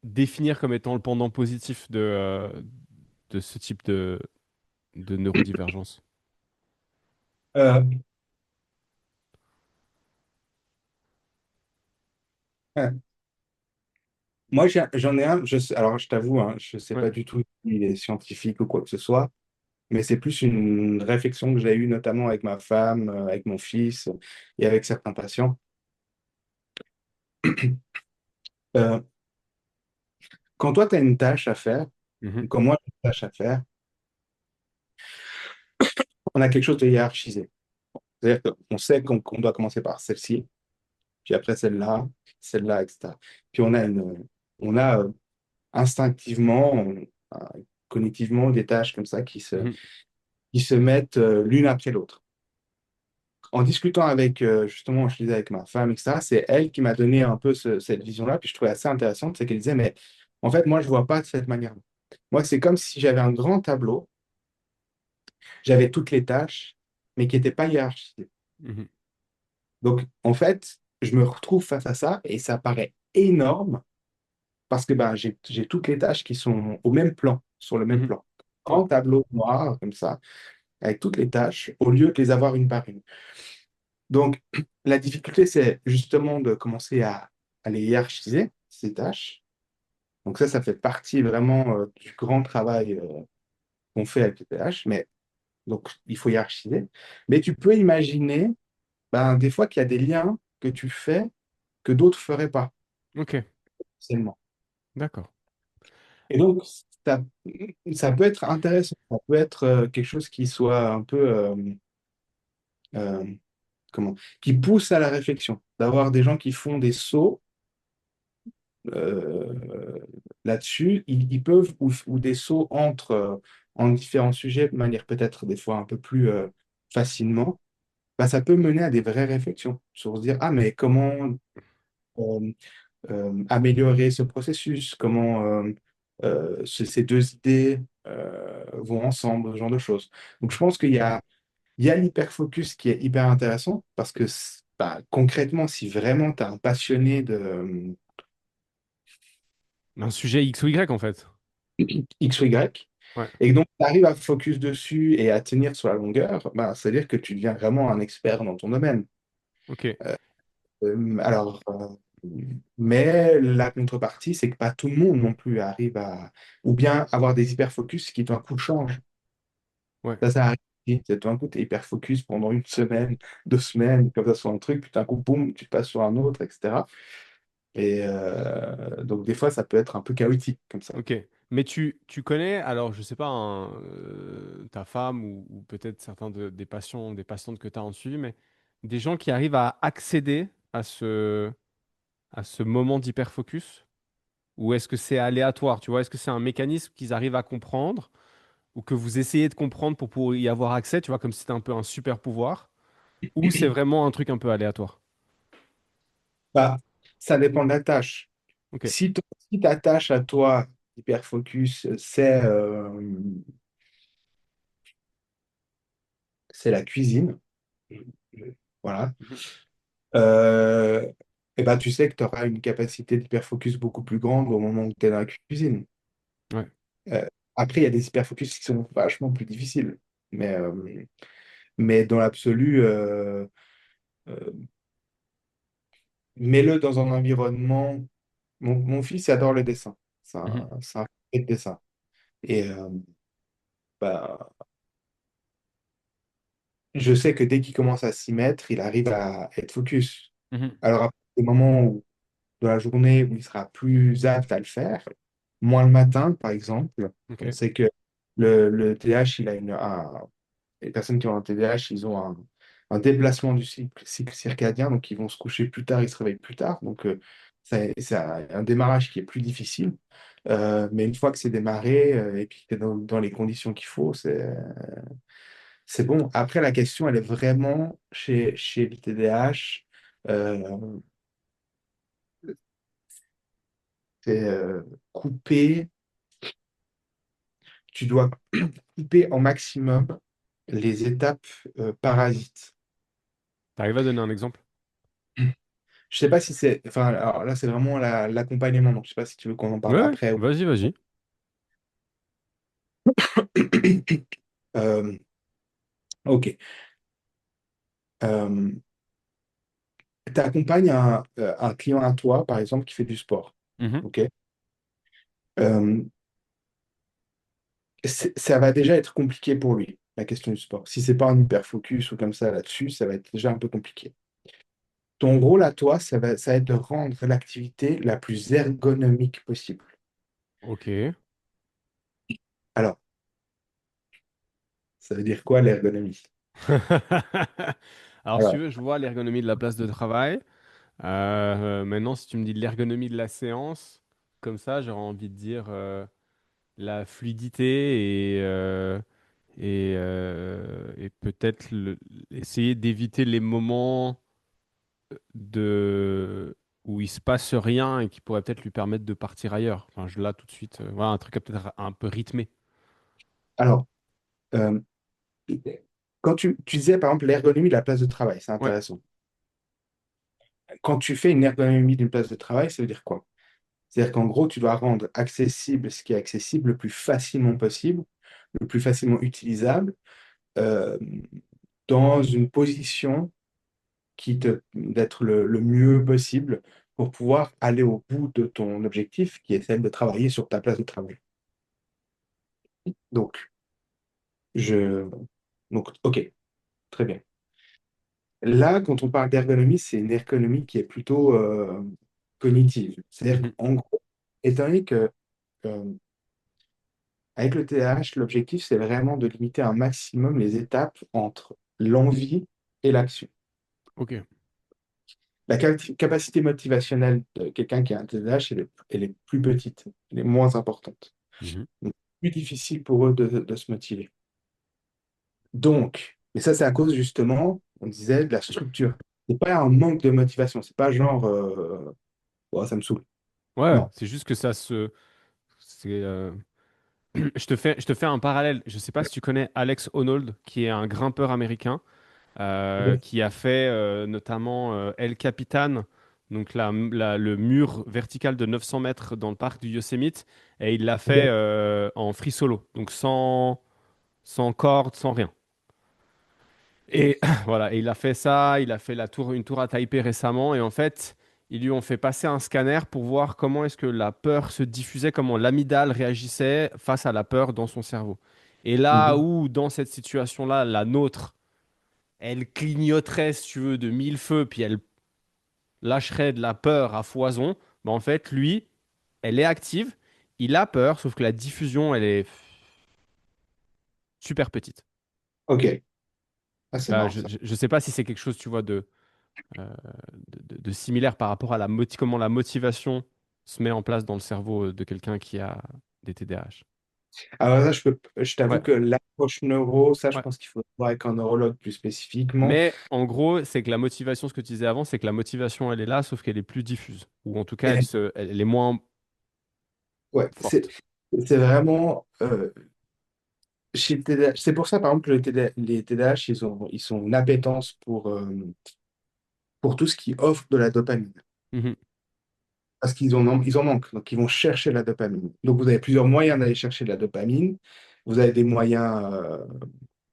définir comme étant le pendant positif de ce type de neurodivergence? Euh, Moi, j'en ai un, alors je t'avoue, hein, je ne sais Ouais. pas du tout s'il est scientifique ou quoi que ce soit, mais c'est plus une réflexion que j'ai eue notamment avec ma femme, avec mon fils et avec certains patients. Euh, Quand toi, tu as une tâche à faire, Mhm. ou quand moi, j'ai une tâche à faire, on a quelque chose de hiérarchisé. C'est-à-dire qu'on sait qu'on doit commencer par celle-ci, puis après celle-là, etc. Puis on a instinctivement, cognitivement, des tâches comme ça Mhm. qui se mettent l'une après l'autre. En discutant avec, justement, je disais avec ma femme, etc., c'est elle qui m'a donné un peu cette vision-là, puis je trouvais assez intéressante, c'est qu'elle disait, mais en fait, moi, je ne vois pas de cette manière-là. Moi, c'est comme si j'avais un grand tableau, j'avais toutes les tâches, mais qui n'étaient pas hiérarchisées. Mhm. Donc, en fait, je me retrouve face à ça et ça paraît énorme parce que ben, j'ai toutes les tâches qui sont au même plan, sur le même Mhm. plan. Ouais. Grand tableau noir, comme ça, avec toutes les tâches, au lieu de les avoir une par une. Donc, la difficulté, c'est justement de commencer à les hiérarchiser, ces tâches. Donc ça fait partie vraiment du grand travail qu'on fait avec les tâches. Mais donc, il faut hiérarchiser. Mais tu peux imaginer, ben, des fois qu'il y a des liens que tu fais que d'autres ne feraient pas, Ok, seulement. d'accord. Et donc, ça, ça peut être intéressant. Ça peut être quelque chose qui soit un peu, euh, comment, qui pousse à la réflexion. D'avoir des gens qui font des sauts euh, là-dessus, ils peuvent, ou des sauts entre en différents sujets de manière peut-être des fois un peu plus facilement, bah, ça peut mener à des vraies réflexions sur se dire, ah, mais comment euh, améliorer ce processus, comment ces deux idées vont ensemble, ce genre de choses. Donc je pense il y a l'hyperfocus qui est hyper intéressant parce que bah, concrètement, si vraiment tu es un passionné de Un sujet X ou Y en fait. X ou Y, Ouais, et donc, tu arrives à focus dessus et à tenir sur la longueur, bah, c'est-à-dire que tu deviens vraiment un expert dans ton domaine. ok. Alors, mais la contrepartie, c'est que pas tout le monde non plus arrive à, ou bien avoir des hyperfocus qui d'un coup changent. Ouais, Ça arrive. D'un coup, tu es hyper focus pendant une semaine, 2 semaines, comme ça sur un truc, puis d'un coup, boum, tu passes sur un autre, etc. Et donc, des fois, ça peut être un peu chaotique comme ça. ok. Mais tu connais, alors je sais pas, ta femme ou peut-être certains des patients, des patientes que tu as en suivi, mais des gens qui arrivent à accéder à ce moment d'hyperfocus? Ou est-ce que c'est aléatoire, tu vois? Est-ce que c'est un mécanisme qu'ils arrivent à comprendre ou que vous essayez de comprendre pour pouvoir y avoir accès, tu vois, comme si c'était un peu un super pouvoir? Ou c'est vraiment un truc un peu aléatoire? Bah, ça dépend de la tâche. Ok. Si ta tâche à toi, hyper focus, c'est la cuisine, voilà, Mhm. euh, et ben, tu sais que tu auras une capacité d'hyper focus beaucoup plus grande au moment où tu es dans la cuisine. Ouais. Euh, Après, il y a des hyper focus qui sont vachement plus difficiles. Mais, mais dans l'absolu, euh, mets-le dans un environnement. Mon fils il adore le dessin. Mhm. C'est un fait de dessin. Et bah, je sais que dès qu'il commence à s'y mettre, il arrive à être focus. Mhm. Alors, après, des moments où, de la journée où il sera plus apte à le faire, moins le matin, par exemple, on Ok. sait que le TDAH, les personnes qui ont un TDAH, ils ont un déplacement du cycle circadien, donc ils vont se coucher plus tard, ils se réveillent plus tard. Donc, c'est un démarrage qui est plus difficile. Mais une fois que c'est démarré et puis que tu es dans les conditions qu'il faut, c'est bon. Après, la question, elle est vraiment chez le TDAH. euh, c'est couper, tu dois couper au maximum les étapes parasites. T'arrives à donner un exemple? Je sais pas si c'est. Enfin, alors là, c'est vraiment l'accompagnement. Donc, je sais pas si tu veux qu'on en Ouais, parle ouais. après. Vas-y, vas-y. Euh, ok. Tu accompagnes un client à toi, par exemple, qui fait du sport. Mhm. OK? Euh, ça va déjà être compliqué pour lui, la question du sport. Si c'est pas un hyper focus ou comme ça là-dessus, ça va être déjà un peu compliqué. Ton rôle à toi, ça va être de rendre l'activité la plus ergonomique possible. Ok. Alors, ça veut dire quoi l'ergonomie? Alors, si tu Alors, veux, je vois l'ergonomie de la place de travail. Maintenant, si tu me dis l'ergonomie de la séance, comme ça, j'aurais envie de dire la fluidité et peut-être essayer d'éviter les moments de, où il se passe rien et qui pourraient peut-être lui permettre de partir ailleurs. Enfin, là, tout de suite, voilà, un truc peut-être un peu rythmé. alors, euh, quand tu disais par exemple l'ergonomie de la place de travail, c'est Ouais, intéressant. Quand tu fais une ergonomie d'une place de travail, ça veut dire quoi? C'est-à-dire qu'en gros, tu dois rendre accessible ce qui est accessible le plus facilement possible, le plus facilement utilisable, euh, dans une position d'être le mieux possible pour pouvoir aller au bout de ton objectif, qui est celle de travailler sur ta place de travail. Donc, je, ok, très bien. Là, quand on parle d'ergonomie, c'est une ergonomie qui est plutôt cognitive. C'est-à-dire mhm, qu'en gros, étant donné que euh, avec le TDAH, l'objectif, c'est vraiment de limiter un maximum les étapes entre l'envie et l'action. ok. La capacité motivationnelle de quelqu'un qui a un TDAH, elle est plus petite, elle est moins importante. Mhm. Donc, plus difficile pour eux de se motiver. Donc, mais ça, c'est à cause justement, on disait, de la structure. C'est pas un manque de motivation, c'est pas genre, oh, ça me saoule. Ouais, Non. c'est juste que c'est, je te fais un parallèle. Je sais pas si tu connais Alex Honnold, qui est un grimpeur américain, Ok. qui a fait notamment El Capitan, donc le mur vertical de 900 mètres dans le parc du Yosemite, et il l'a fait Ok. en free solo, donc sans corde, sans rien. Et voilà, et il a fait ça, il a fait une tour à Taipei récemment, et en fait, ils lui ont fait passer un scanner pour voir comment est-ce que la peur se diffusait, comment l'amygdale réagissait face à la peur dans son cerveau. Et là Mhm. où, dans cette situation-là, la nôtre, elle clignoterait, si tu veux, de mille feux, puis elle lâcherait de la peur à foison, ben en fait, lui, elle est active, il a peur, sauf que la diffusion, elle est super petite. Ok. Ah, c'est marrant ça. Je sais pas si c'est quelque chose, tu vois, euh, de similaire par rapport à comment la motivation se met en place dans le cerveau de quelqu'un qui a des TDAH. Alors ça, je t'avoue Ouais, que l'approche neuro, ça, je ouais. pense qu'il faut voir avec un neurologue plus spécifiquement. Mais en gros, c'est que la motivation, ce que tu disais avant, c'est que la motivation, elle est là, sauf qu'elle est plus diffuse. Ou en tout cas, elle est moins Ouais, c'est forte. c'est vraiment chez le TDAH. C'est pour ça, par exemple, que les TDAH, ils ont une appétence pour tout ce qui offre de la dopamine. Mhm, Parce qu'ils en manquent. Donc, ils vont chercher la dopamine. Donc, vous avez plusieurs moyens d'aller chercher de la dopamine. Vous avez des moyens,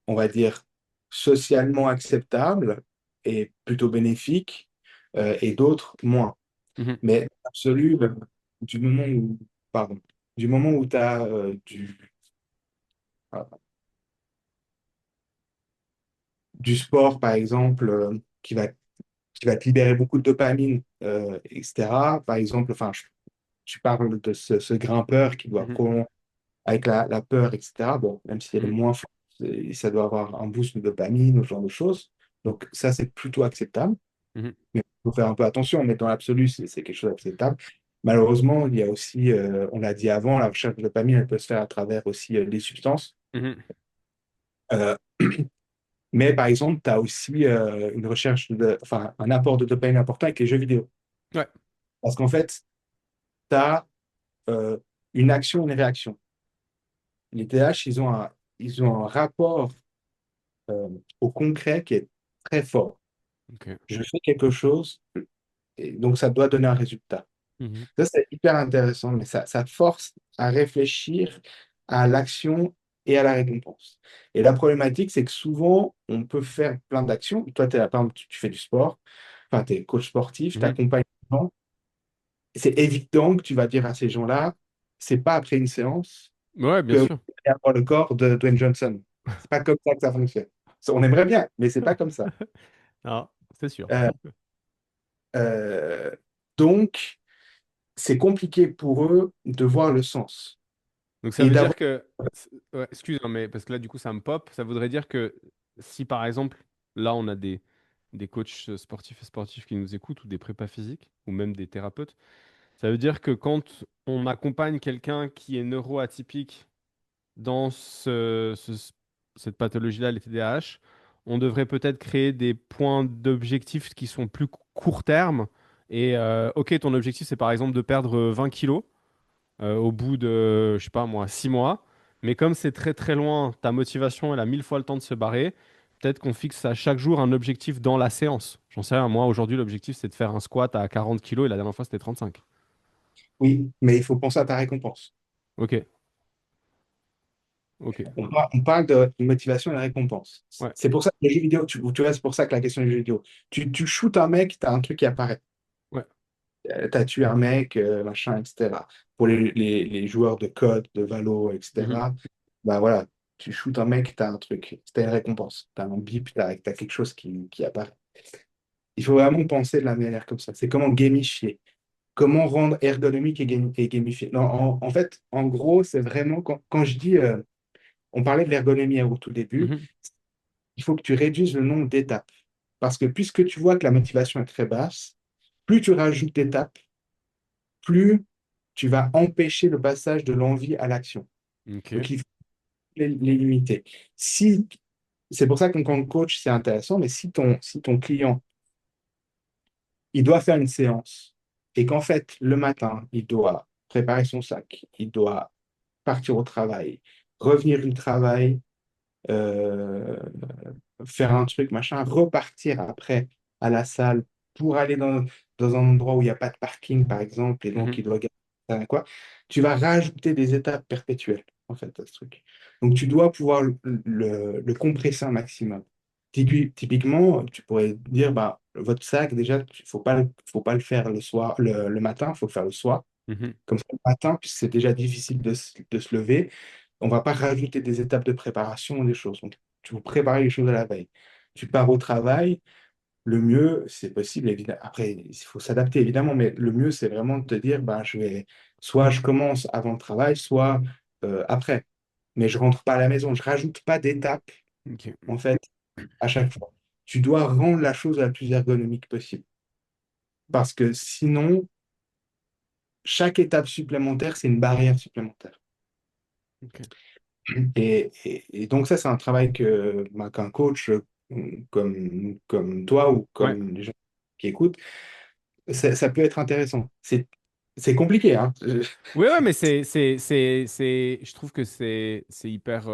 on va dire, socialement acceptables et plutôt bénéfiques, et d'autres moins. mhm, Mais dans l'absolu, du moment où, pardon, du moment où tu as du sport, par exemple, qui va te libérer beaucoup de dopamine, etc. Par exemple, enfin, tu parles de ce grimpeur qui doit mhm, avec la peur, etc. Bon, même si elle est mhm, moins forte, ça doit avoir un boost de dopamine, ou ce genre de choses. Donc ça, c'est plutôt acceptable. mhm, Mais il faut faire un peu attention, mais dans l'absolu, c'est quelque chose d'acceptable. Malheureusement, il y a aussi, on l'a dit avant, la recherche de dopamine, elle peut se faire à travers aussi des substances. mhm. Euh, mais par exemple, tu as aussi enfin, un apport de dopamine important avec les jeux vidéo. Ouais. Parce qu'en fait, tu as une action, une réaction. Les TH, ils ont un rapport euh, au concret qui est très fort. Ok. Je fais quelque chose, et donc ça doit donner un résultat. Mhm, Ça, c'est hyper intéressant, mais ça te force à réfléchir à l'action et à la récompense. Et la problématique, c'est que souvent, on peut faire plein d'actions. Toi, par exemple, tu fais du sport, enfin, tu es coach sportif, tu mhm, accompagnes les gens, c'est évident que tu vas dire à ces gens-là, c'est pas après une séance Ouais, bien que vous sûr. allez avoir le corps de Dwayne Johnson. C'est pas comme ça que ça fonctionne. On aimerait bien, mais c'est pas comme ça. Ah, c'est sûr. Euh, euh, donc, c'est compliqué pour eux de voir le sens Donc ça et veut dire d'avoir. que, ouais, excuse, hein, mais parce que là du coup ça me pop, ça voudrait dire que si par exemple, là on a des coachs sportifs et sportifs qui nous écoutent ou des prépas physiques ou même des thérapeutes, ça veut dire que quand on accompagne quelqu'un qui est neuroatypique dans cette pathologie-là, les TDAH, on devrait peut-être créer des points d'objectifs qui sont plus court terme. Et ok, ton objectif c'est par exemple de perdre 20 kilos au bout de, je sais pas moi, 6 mois. Mais comme c'est très très loin, ta motivation, elle a 1000 fois le temps de se barrer. Peut-être qu'on fixe à chaque jour un objectif dans la séance. J'en sais rien, moi aujourd'hui, l'objectif c'est de faire un squat à 40 kilos et la dernière fois c'était 35. Oui, mais il faut penser à ta récompense. Ok, ok, On parle de motivation et de récompense. ouais, C'est pour ça que les jeux vidéo, tu vois, c'est pour ça que la question des jeux vidéo. Tu shootes un mec, tu as un truc qui apparaît. ouais. Tu as tué un mec, machin, etc. Pour les joueurs de code, de Valo, Mhm, etc., bah voilà, tu shootes un mec, tu as un truc, tu as une récompense, tu as un bip, tu as quelque chose qui apparaît. Il faut vraiment penser de la manière comme ça. C'est comment gamifier, comment rendre ergonomique et gamifié. Non, en fait, en gros, c'est vraiment quand je dis, on parlait de l'ergonomie au tout début, mhm, il faut que tu réduises le nombre d'étapes. Parce que puisque tu vois que la motivation est très basse, plus tu rajoutes d'étapes, plus tu vas empêcher le passage de l'envie à l'action. ok, Donc, il faut les limiter. Si, c'est pour ça qu'en tant que coach, c'est intéressant, mais si ton client, il doit faire une séance et qu'en fait, le matin, il doit préparer son sac, il doit partir au travail, revenir du travail, euh, faire un truc, machin, repartir après à la salle pour aller dans un endroit où il n'y a pas de parking, par exemple, et donc mhm, il doit gagner quoi, tu vas rajouter des étapes perpétuelles, en fait, à ce truc. Donc tu dois pouvoir le compresser un maximum. Typiquement, tu pourrais dire, bah, votre sac, déjà, il faut pas le faire le soir, le matin, il faut le faire le soir. mhm, Comme ça, le matin, puisque c'est déjà difficile de se lever, on ne va pas rajouter des étapes de préparation ou des choses. Donc, tu vous prépares les choses à la veille. Tu pars au travail, le mieux, c'est possible, évidemment. Après, il faut s'adapter, évidemment, mais le mieux, c'est vraiment de te dire, bah, soit je commence avant le travail, soit après. Mais je rentre pas à la maison. Je rajoute pas d'étapes, ok, en fait, à chaque fois. Tu dois rendre la chose la plus ergonomique possible. Parce que sinon, chaque étape supplémentaire, c'est une barrière supplémentaire. ok. Et donc ça, c'est un travail qu'un coach comme toi ou Ouais. comme les gens qui écoutent, ça peut être intéressant. C'est compliqué, hein. Ouais, ouais, mais je trouve que c'est hyper.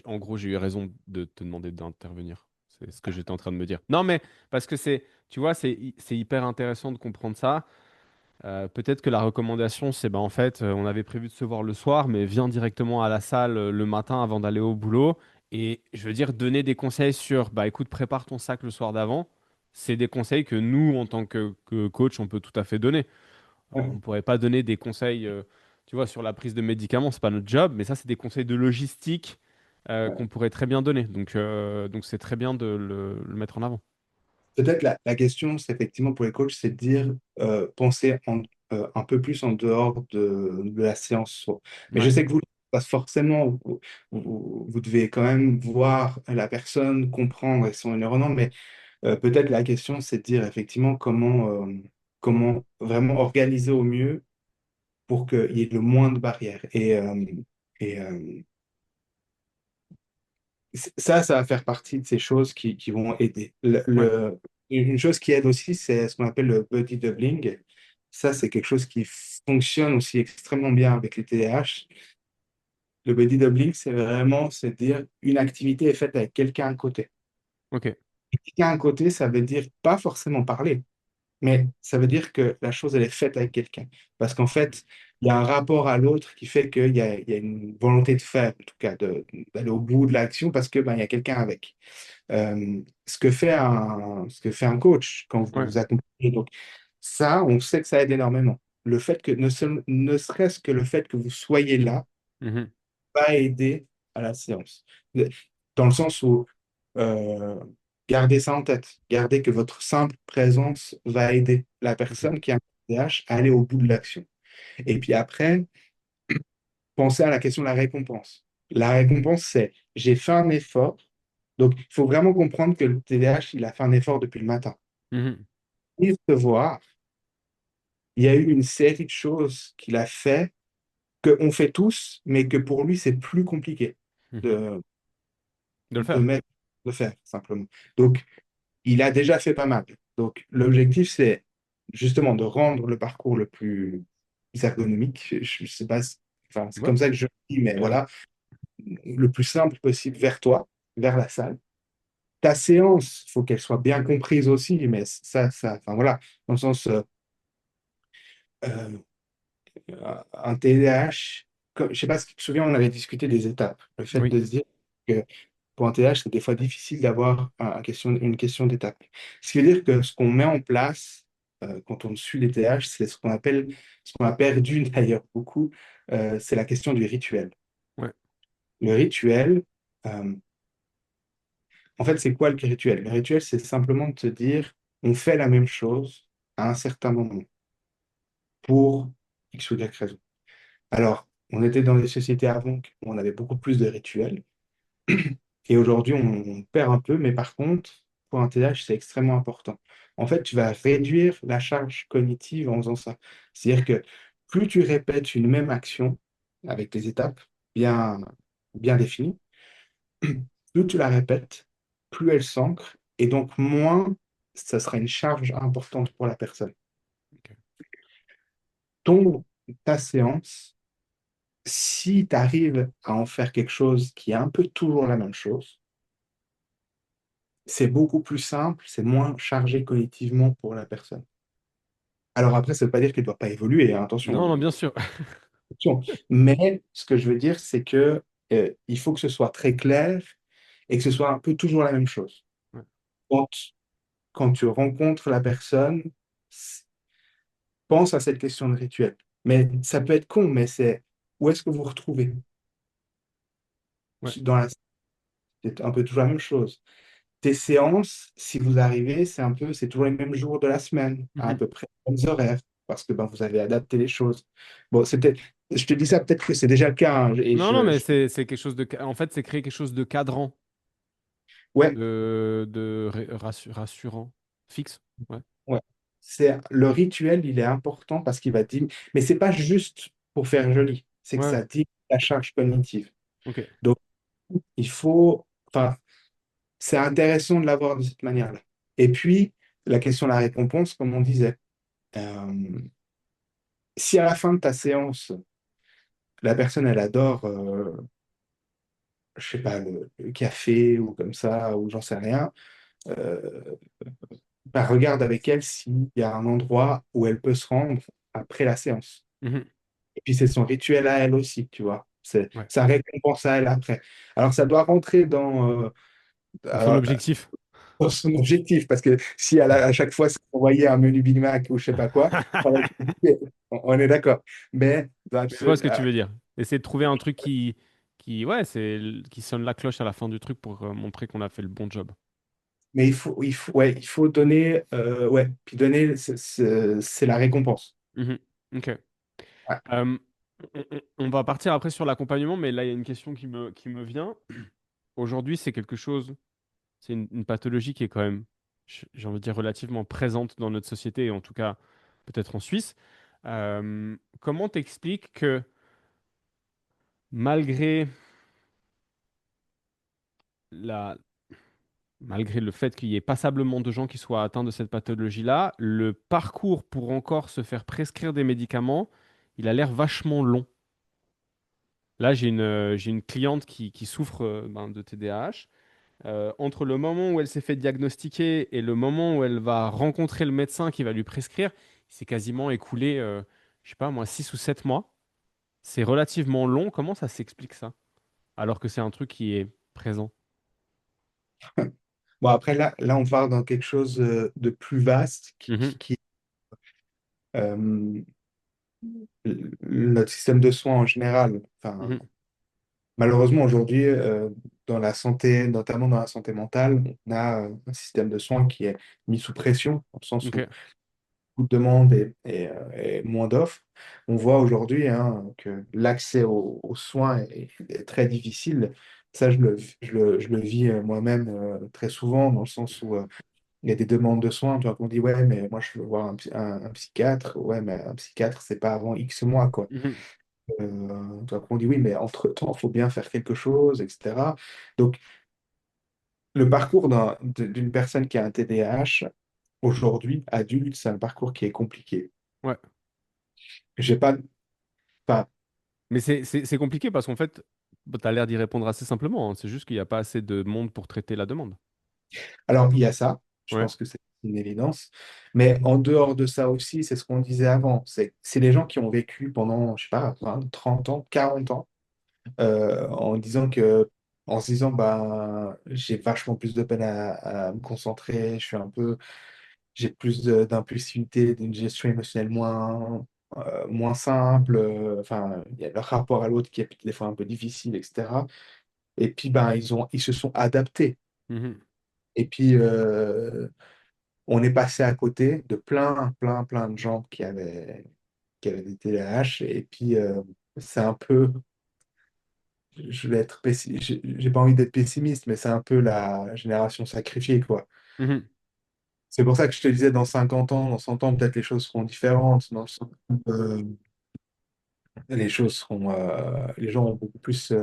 En gros, j'ai eu raison de te demander d'intervenir. C'est ce que j'étais en train de me dire. Non, mais parce que tu vois, c'est hyper intéressant de comprendre ça. Peut-être que la recommandation, c'est ben en fait, on avait prévu de se voir le soir, mais viens directement à la salle le matin avant d'aller au boulot. Et je veux dire, donner des conseils sur, bah écoute, prépare ton sac le soir d'avant. C'est des conseils que nous, en tant que coach, on peut tout à fait donner. On ne pourrait pas donner des conseils, tu vois, sur la prise de médicaments, c'est pas notre job, mais ça, c'est des conseils de logistique qu'on pourrait très bien donner. Donc c'est très bien de le mettre en avant. Peut-être la question, c'est effectivement pour les coachs, c'est de dire, penser un peu plus en dehors de la séance. Mais je Ouais, sais que vous, parce forcément, vous devez quand même voir la personne, comprendre et son environnement, mais peut-être la question, c'est de dire effectivement comment vraiment organiser au mieux pour qu'il y ait le moins de barrières. Et ça va faire partie de ces choses qui vont aider. ouais, Une chose qui aide aussi, c'est ce qu'on appelle le body doubling. Ça, c'est quelque chose qui fonctionne aussi extrêmement bien avec les TDAH. Le body doubling, c'est dire une activité est faite avec quelqu'un à côté. ok, Quelqu'un à côté, ça veut dire pas forcément parler. Mais ça veut dire que la chose, elle est faite avec quelqu'un. Parce qu'en fait, il y a un rapport à l'autre qui fait qu'il y a une volonté de faire, en tout cas, d'aller au bout de l'action parce que, ben, il y a quelqu'un avec. Ce que fait un coach quand vous ouais, vous accompagnez. Donc, Ça, on sait que ça aide énormément. Le fait que, ne serait-ce que le fait que vous soyez là, Mhm, va aider à la séance. Dans le sens où, euh, gardez ça en tête. Gardez que votre simple présence va aider la mhm, personne qui a un TDAH à aller au bout de l'action. Et puis après, pensez à la question de la récompense. La récompense, c'est j'ai fait un effort. Donc, il faut vraiment comprendre que le TDAH, il a fait un effort depuis le matin. mhm, Et se voir, il y a eu une série de choses qu'il a fait qu'on fait tous, mais que pour lui, c'est plus compliqué mhm. de, De le de faire. mettre, de faire, simplement. Donc, il a déjà fait pas mal. Donc, l'objectif, c'est justement de rendre le parcours le plus ergonomique. Je sais pas, enfin, c'est Ouais, comme ça que je le dis, mais ouais. voilà, le plus simple possible vers toi, vers la salle. Ta séance, il faut qu'elle soit bien comprise aussi, mais enfin voilà, dans le sens, euh, un TDAH, je sais pas si tu te souviens, on avait discuté des étapes. Le fait Oui, de se dire que pour un TDAH, c'est des fois difficile d'avoir une question d'étape. Ce qui veut dire que ce qu'on met en place quand on suit les TDAH, c'est ce qu'on appelle, ce qu'on a perdu d'ailleurs beaucoup, c'est la question du rituel. ouais. Le rituel, euh, en fait, c'est quoi le rituel? Le rituel, c'est simplement de se dire, on fait la même chose à un certain moment pour X ou Y raison. Alors, on était dans des sociétés avant où on avait beaucoup plus de rituels. Et aujourd'hui, on perd un peu, mais par contre, pour un TDAH, c'est extrêmement important. En fait, tu vas réduire la charge cognitive en faisant ça. C'est-à-dire que plus tu répètes une même action avec des étapes bien, bien définies, plus tu la répètes, plus elle s'ancre, et donc moins ça sera une charge importante pour la personne. Ok. Ton, ta séance, si tu arrives à en faire quelque chose qui est un peu toujours la même chose, c'est beaucoup plus simple, c'est moins chargé cognitivement pour la personne. Alors après, ça ne veut pas dire qu'elle ne doit pas évoluer, hein, Non, attention, non, bien sûr. attention. Mais ce que je veux dire, c'est que il faut que ce soit très clair et que ce soit un peu toujours la même chose. Ouais. Quand, quand tu rencontres la personne, pense à cette question de rituel. Mais ça peut être con, mais c'est où est-ce que vous vous retrouvez? Ouais. Dans la, c'est un peu toujours la même chose. Tes séances, si vous arrivez, c'est toujours les mêmes jours de la semaine, à Mhm. peu près les mêmes horaires, parce que ben, vous avez adapté les choses. Bon, je te dis ça, peut-être que c'est déjà le cas, hein, Non, non, mais c'est quelque chose de... En fait, c'est créer quelque chose de cadrant, ouais, rassurant, fixe. Ouais. ouais. Le rituel, il est important parce qu'il va dire, mais c'est pas juste pour faire joli, c'est que Ouais. ça dit la charge cognitive. Ok. Donc, il faut, enfin, c'est intéressant de l'avoir de cette manière-là. Et puis, la question de la récompense, comme on disait. Euh, Si à la fin de ta séance, la personne, elle adore, je sais pas, le café ou comme ça, ou j'en sais rien, euh, bah, regarde avec elle s'il y a un endroit où elle peut se rendre après la séance. Mhm. Et puis c'est son rituel à elle aussi, tu vois. C'est Ouais. sa récompense à elle après. Alors ça doit rentrer Dans son euh, objectif. dans son objectif, parce que si à chaque fois c'est envoyer un menu Big Mac ou je sais pas quoi, ça va être compliqué. On est d'accord. Mais Je vois ce que tu veux dire. Essayer de trouver un truc ouais, qui sonne la cloche à la fin du truc pour montrer qu'on a fait le bon job. mais ouais, il faut donner, ouais, puis donner, c'est la récompense. Mhm. Ok. Ouais. Euh, on va partir après sur l'accompagnement, mais là, il y a une question qui me vient. Aujourd'hui, c'est quelque chose, c'est une pathologie qui est quand même, j'ai envie de dire, relativement présente dans notre société, et en tout cas, peut-être en Suisse. Comment t'expliques que malgré la, malgré le fait qu'il y ait passablement de gens qui soient atteints de cette pathologie-là, le parcours pour encore se faire prescrire des médicaments, il a l'air vachement long. Là, j'ai une cliente qui souffre de TDAH. Entre le moment où elle s'est fait diagnostiquer et le moment où elle va rencontrer le médecin qui va lui prescrire, il s'est quasiment écoulé, je sais pas moi, 6 ou 7 mois. C'est relativement long. Comment ça s'explique ça? Alors que c'est un truc qui est présent. Bon, après, là, on part dans quelque chose de plus vaste Mhm. euh, notre système de soins en général, enfin, Mhm. malheureusement aujourd'hui, dans la santé, notamment dans la santé mentale, on a un système de soins qui est mis sous pression, dans le sens Ok. où beaucoup de demandes et moins d'offres. On voit aujourd'hui hein, que l'accès aux soins est très difficile. Ça, je le vis moi-même très souvent, dans le sens où il y a des demandes de soins, tu vois, qu'on dit, ouais, mais moi, je veux voir un psychiatre. Ouais, mais un psychiatre, c'est pas avant X mois, quoi. Mhm. Tu vois, qu'on dit, oui, mais entre-temps, il faut bien faire quelque chose, etc. Donc, le parcours d'une personne qui a un TDAH, aujourd'hui, adulte, c'est un parcours qui est compliqué. Ouais. J'ai pas, pas Mais c'est compliqué parce qu'en fait, tu as l'air d'y répondre assez simplement, hein. C'est juste qu'il n'y a pas assez de monde pour traiter la demande. Alors, il y a ça, je Ouais. pense que c'est une évidence. Mais en dehors de ça aussi, c'est ce qu'on disait avant. C'est les gens qui ont vécu pendant, je sais pas, 20, 30 ans, 40 ans, en se disant, bah, j'ai vachement plus de peine à me concentrer, j'ai plus d'impulsivité, d'une gestion émotionnelle moins simple. Enfin, il y a le rapport à l'autre qui est des fois un peu difficile, etc. Et puis, ben, ils se sont adaptés. Mhm. Et puis, on est passé à côté de plein de gens qui avaient des TDAH. Et puis, c'est un peu, je vais être j'ai pas envie d'être pessimiste, mais c'est un peu la génération sacrifiée, quoi. Mhm. C'est pour ça que je te disais, dans 50 ans, dans 100 ans, peut-être les choses seront différentes. Dans le sens où, les gens ont beaucoup plus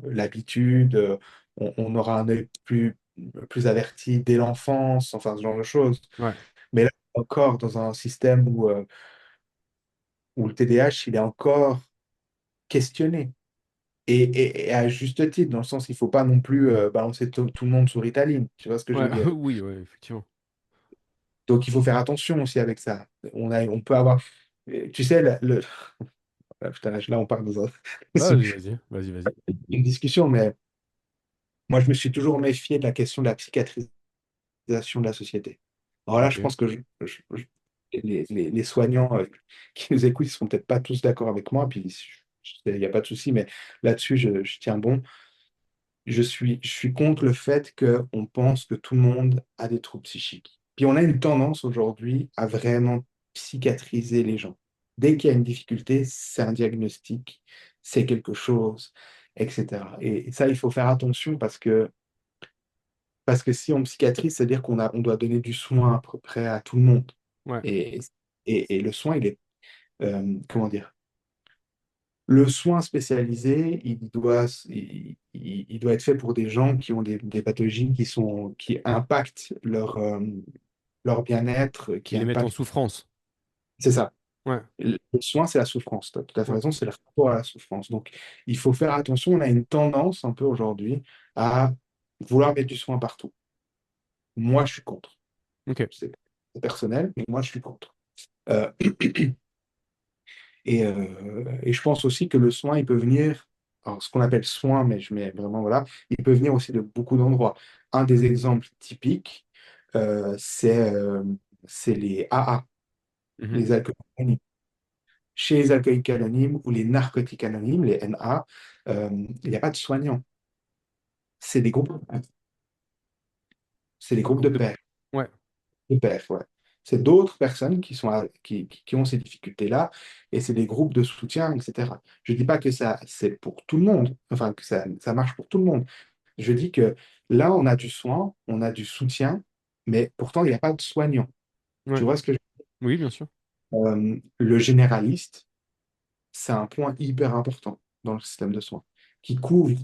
l'habitude, on aura un œil plus averti dès l'enfance, enfin, ce genre de choses. Ouais. Mais là, encore dans un système où le TDAH, il est encore questionné. Et à juste titre, dans le sens qu'il ne faut pas non plus balancer tout le monde sur Ritaline. Tu vois ce que je Ouais. veux dire? Oui, ouais, effectivement. Donc il faut faire attention aussi avec ça. On peut avoir. Tu sais, ah, putain, là, on parle dans Bah, vas-y, vas-y, vas-y, vas-y. une discussion, mais moi, je me suis toujours méfié de la question de la psychiatrisation de la société. Alors là, je Ok. pense que les soignants qui nous écoutent ne seront peut-être pas tous d'accord avec moi, puis il n'y a pas de souci, mais là-dessus, je tiens bon. Je suis contre le fait qu'on pense que tout le monde a des troubles psychiques. Puis on a une tendance aujourd'hui à vraiment psychiatriser les gens. Dès qu'il y a une difficulté, c'est un diagnostic, c'est quelque chose, etc. Et ça, il faut faire attention parce que si on psychiatrise, c'est-à-dire on doit donner du soin à peu près à tout le monde. Ouais. Et, et le soin, il est, comment dire, le soin spécialisé, il doit être fait pour des gens qui ont des pathologies qui impactent leur bien-être, Qui qui les mettent en impactent. souffrance. C'est ça. Ouais. Le soin, c'est la souffrance. Tu as tout à fait Ouais. raison, c'est le rapport à la souffrance. Donc, il faut faire attention. On a une tendance un peu aujourd'hui à vouloir mettre du soin partout. Moi, je suis contre. Ok. C'est personnel, mais moi, je suis contre. Euh, et je pense aussi que le soin, il peut venir, alors ce qu'on appelle soin, mais je mets vraiment, voilà, il peut venir aussi de beaucoup d'endroits. Un des exemples typiques, euh, c'est euh, c'est les AA, Mhm. les alcooliques anonymes. Chez les alcooliques anonymes ou les narcotiques anonymes, les NA, il n'y a pas de soignants. C'est des groupes, c'est des Des groupes de groupes de. pairs. Ouais. Hyper, ouais. C'est d'autres personnes qui ont ces difficultés-là et c'est des groupes de soutien, etc. Je ne dis pas que ça, c'est pour tout le monde, enfin que ça marche pour tout le monde. Je dis que là, on a du soin, on a du soutien, mais pourtant, il n'y a pas de soignant. Tu Ouais. vois ce que Oui, bien sûr. le généraliste, c'est un point hyper important dans le système de soins, qui couvre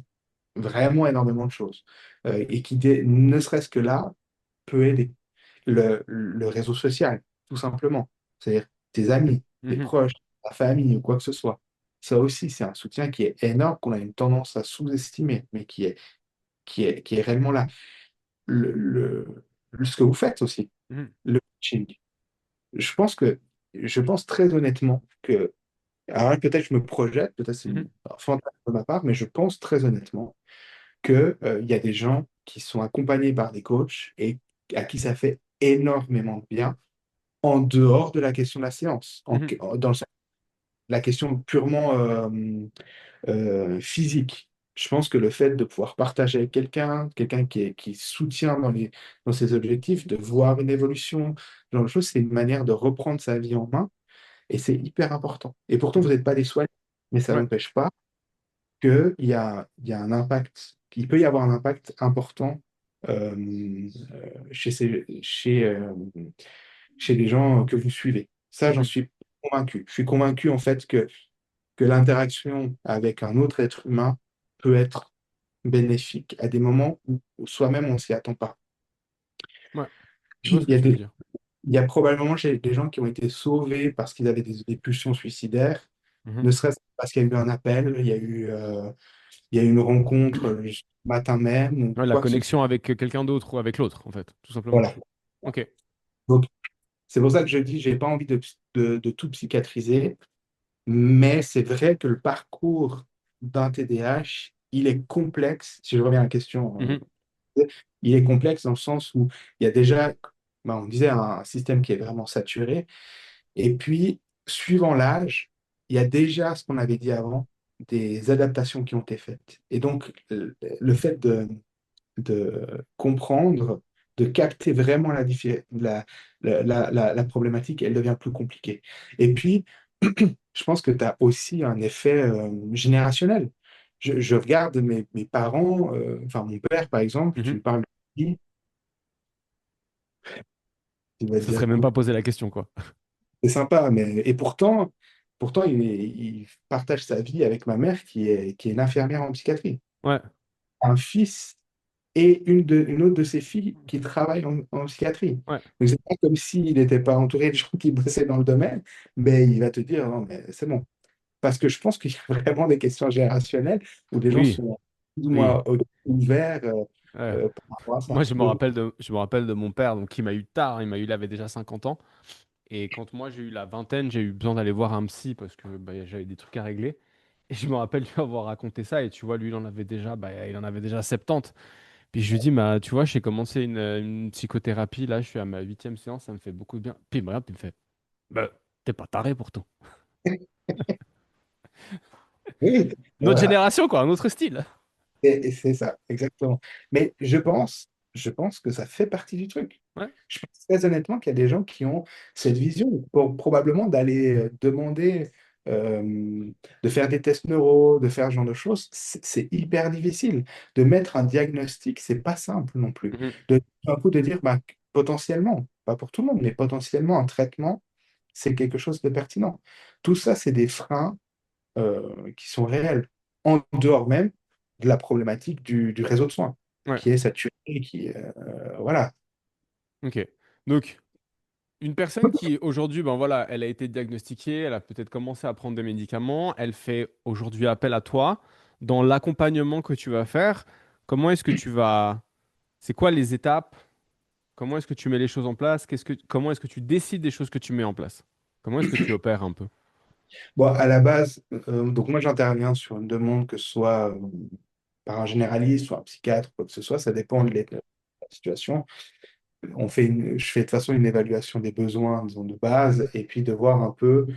vraiment énormément de choses et ne serait-ce que là, peut aider. Le réseau social, tout simplement. C'est-à-dire tes amis, tes Mhm. proches, ta famille ou quoi que ce soit. Ça aussi, c'est un soutien qui est énorme, qu'on a une tendance à sous-estimer, mais qui est réellement là. Ce que vous faites aussi, Mhm. le coaching. Je pense que, je pense très honnêtement que, alors là, peut-être je me projette, peut-être c'est Mhm. un fantasme de ma part, mais je pense très honnêtement que, il y a des gens qui sont accompagnés par des coachs et à qui ça fait énormément de bien en dehors de la question de la séance, Mhm. dans la question purement physique. Je pense que le fait de pouvoir partager avec quelqu'un qui soutient dans ses objectifs, de voir une évolution, ce genre de choses, c'est une manière de reprendre sa vie en main et c'est hyper important. Et pourtant, vous Mhm. n'êtes pas des soignants, mais ça Ouais. n'empêche pas qu'il y a un impact, qu'il peut y avoir un impact important chez les gens que vous suivez. Ça, j'en Mhm. suis convaincu. Je suis convaincu en fait que l'interaction avec un autre être humain peut être bénéfique à des moments où soi-même on s'y attend pas. Ouais. Je vois ce Il que y a tu veux dire. il y a probablement des gens qui ont été sauvés parce qu'ils avaient des pulsions suicidaires, Mhm. ne serait-ce que parce qu'il y a eu un appel, il y a eu une rencontre le matin même ou Ouais, la quoi que ce soit. connexion avec quelqu'un d'autre ou avec l'autre, en fait, tout simplement. Voilà. Ok. Donc, c'est pour ça que je dis, j'ai pas envie de tout psychiatriser, mais c'est vrai que le parcours d'un TDAH, il est complexe. Si je reviens à la question, Mhm. il est complexe dans le sens où il y a déjà, ben, on disait, un système qui est vraiment saturé. Et puis, suivant l'âge, il y a déjà ce qu'on avait dit avant, des adaptations qui ont été faites. Et donc, le fait de comprendre, de capter vraiment la problématique, elle devient plus compliquée. Et puis, je pense que tu as aussi un effet générationnel. Je regarde mes parents, enfin mon père par exemple, tu Mhm. lui parles de lui, il va te Ça serait dire même quoi? pas posé la question, quoi. C'est sympa, mais et pourtant il partage sa vie avec ma mère qui est une infirmière en psychiatrie. Ouais. Un fils et une autre de ses filles qui travaille en psychiatrie. Ouais. Donc, c'est pas comme s'il n'était pas entouré de gens qui bossaient dans le domaine, mais il va te dire, non, mais c'est bon. Parce que je pense qu'il y a vraiment des questions générationnelles où des gens Oui. sont plus ou Oui. moins ouverts Ouais. par rapport à Moi, ça. Donc, je me rappelle de mon père, donc qui m'a eu tard. Il avait déjà 50 ans. Et quand moi j'ai eu la vingtaine, j'ai eu besoin d'aller voir un psy parce que bah, j'avais des trucs à régler. Et je me rappelle lui avoir raconté ça. Et tu vois, lui, il en avait déjà 70. Puis je lui dis, bah, tu vois, j'ai commencé une psychothérapie. Là, je suis à ma huitième séance. Ça me fait beaucoup de bien. Puis il me regarde, puis il me fait, bah, t'es pas taré pourtant. oui, Notre voilà. génération, quoi, un autre style. Et c'est ça, exactement. Mais je pense que ça fait partie du truc. Ouais. Je pense très honnêtement qu'il y a des gens qui ont cette vision, probablement d'aller demander de faire des tests neuro, de faire ce genre de choses. C'est hyper difficile. De mettre un diagnostic, c'est pas simple non plus. Mhm. Un coup de dire, bah, potentiellement, pas pour tout le monde, mais potentiellement un traitement, c'est quelque chose de pertinent. Tout ça, c'est des freins qui sont réels, en dehors même de la problématique du réseau de soins, Ouais. qui est saturé, voilà. Ok. Donc, une personne qui aujourd'hui, ben voilà, elle a été diagnostiquée, elle a peut-être commencé à prendre des médicaments, elle fait aujourd'hui appel à toi. Dans l'accompagnement que tu vas faire, comment est-ce que tu vas... C'est quoi les étapes? Comment est-ce que tu mets les choses en place? Comment est-ce que tu décides des choses que tu mets en place? Comment est-ce que tu opères un peu? Bon, à la base, donc moi j'interviens sur une demande, que ce soit par un généraliste ou un psychiatre, quoi que ce soit, ça dépend Mhm. de la situation. Je fais de toute façon une évaluation des besoins, disons, de base, et puis de voir un peu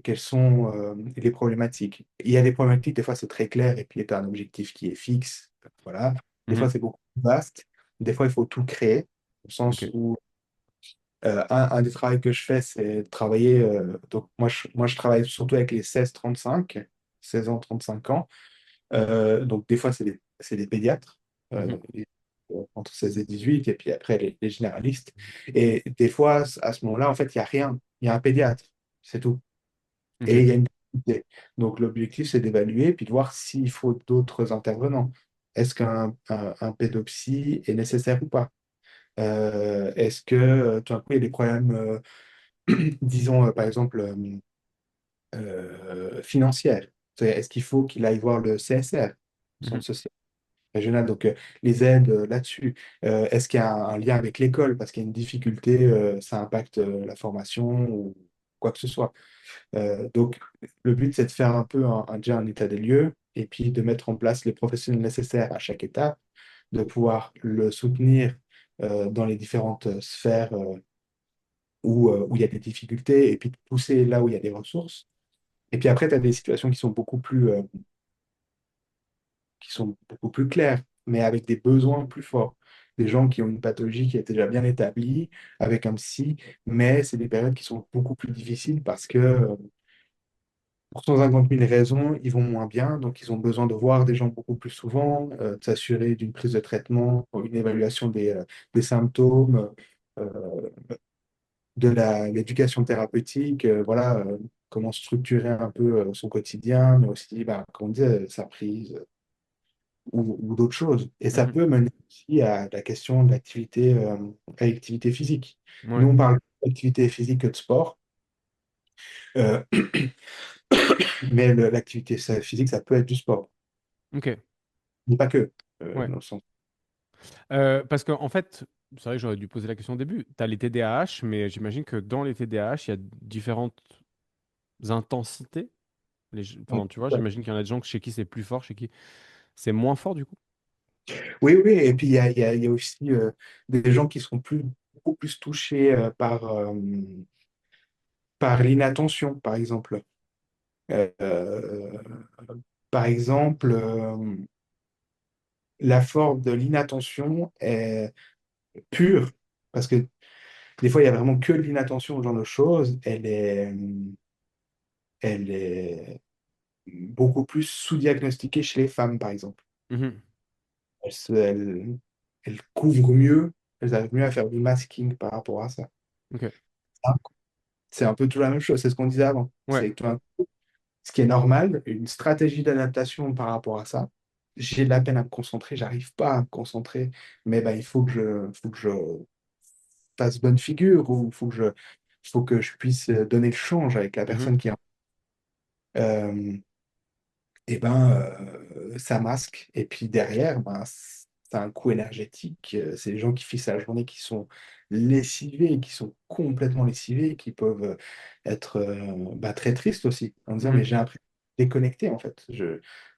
quelles sont les problématiques. Il y a des problématiques, des fois c'est très clair, et puis tu as un objectif qui est fixe. Voilà. Des Mhm. fois c'est beaucoup plus vaste. Des fois il faut tout créer, au Ok. sens où un des travaux que je fais, c'est de travailler. Donc moi, je travaille surtout avec les 16-35, 16 ans, 35 ans. Donc des fois, c'est des pédiatres, Mhm. entre 16 et 18, et puis après les généralistes. Et des fois, à ce moment-là, en fait, il n'y a rien. Il y a un pédiatre, c'est tout. Ok. Et il y a une difficulté. Donc l'objectif, c'est d'évaluer puis de voir s'il faut d'autres intervenants. Est-ce un pédopsie est nécessaire ou pas? Est-ce que tout d'un coup, il y a des problèmes, disons par exemple, financières? Est-ce qu'il faut qu'il aille voir le CSR, le Mhm. centre social régional, donc les aides là-dessus? Est-ce qu'il y a un lien avec l'école parce qu'il y a une difficulté, ça impacte la formation ou quoi que ce soit? Donc, le but, c'est de faire un peu déjà un état des lieux et puis de mettre en place les professionnels nécessaires à chaque étape, de pouvoir le soutenir dans les différentes sphères où il y a des difficultés et puis de pousser là où il y a des ressources. Et puis après, tu as des situations qui sont beaucoup plus claires, mais avec des besoins plus forts. Des gens qui ont une pathologie qui est déjà bien établie, avec un psy, mais c'est des périodes qui sont beaucoup plus difficiles parce que pour 150 000 raisons, ils vont moins bien, donc ils ont besoin de voir des gens beaucoup plus souvent, de s'assurer d'une prise de traitement, une évaluation des symptômes, euh, de l'éducation thérapeutique, voilà, comment structurer un peu son quotidien, mais aussi, bah, comme on dit, sa prise ou d'autres choses. Et ça Mhm. peut mener aussi à la question de à l'activité physique. Ouais. Nous, on parle d'activité physique que de sport, euh, mais l'activité physique, ça peut être du sport, Ok. mais pas que, Ouais. dans le sens. Parce qu'en fait, c'est vrai que j'aurais dû poser la question au début. Tu as les TDAH, mais j'imagine que dans les TDAH, il y a différentes intensités. Enfin, tu vois, j'imagine qu'il y en a des gens chez qui c'est plus fort, chez qui c'est moins fort du coup. Oui, oui, et puis il y a aussi des gens qui sont beaucoup plus touchés par l'inattention, par exemple. Euh, Par exemple, la forme de l'inattention est pure, parce que des fois, il y a vraiment que de l'inattention, ce genre de choses. Elle est beaucoup plus sous-diagnostiquée chez les femmes, par exemple. Mhm. Elles couvrent mieux, elles arrivent mieux à faire du masking par rapport à ça. Ok. Ah, c'est un peu tout la même chose, c'est ce qu'on disait avant. Ouais. C'est que ce qui est normal, une stratégie d'adaptation par rapport à ça. J'ai de la peine à me concentrer, j'arrive pas à me concentrer, mais ben, il faut que je fasse bonne figure ou il faut que je puisse donner le change avec la Mhm. personne qui est et ben, ça masque. Et puis derrière, ben, c'est un coût énergétique. C'est les gens qui finissent la journée qui sont lessivés, qui sont complètement lessivés, qui peuvent être bah, très tristes aussi, en disant, mais Mhm. j'ai l'impression de déconnecter, en fait.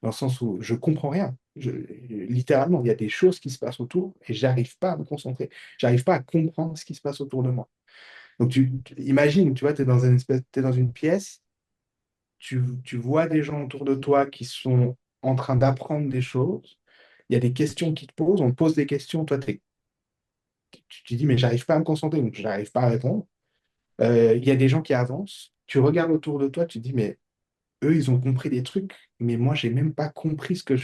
Dans le sens où je comprends rien. Littéralement, il y a des choses qui se passent autour et j'arrive pas à me concentrer. J'arrive pas à comprendre ce qui se passe autour de moi. Donc, imagine, tu vois, t'es dans une pièce, tu vois des gens autour de toi qui sont en train d'apprendre des choses, il y a des questions qui te posent, on te pose des questions, toi, tu te dis, mais j'arrive pas à me concentrer, donc j'arrive pas à répondre. Il y a des gens qui avancent, tu regardes autour de toi, tu te dis, mais eux, ils ont compris des trucs, mais moi, j'ai même pas compris ce que Ouais.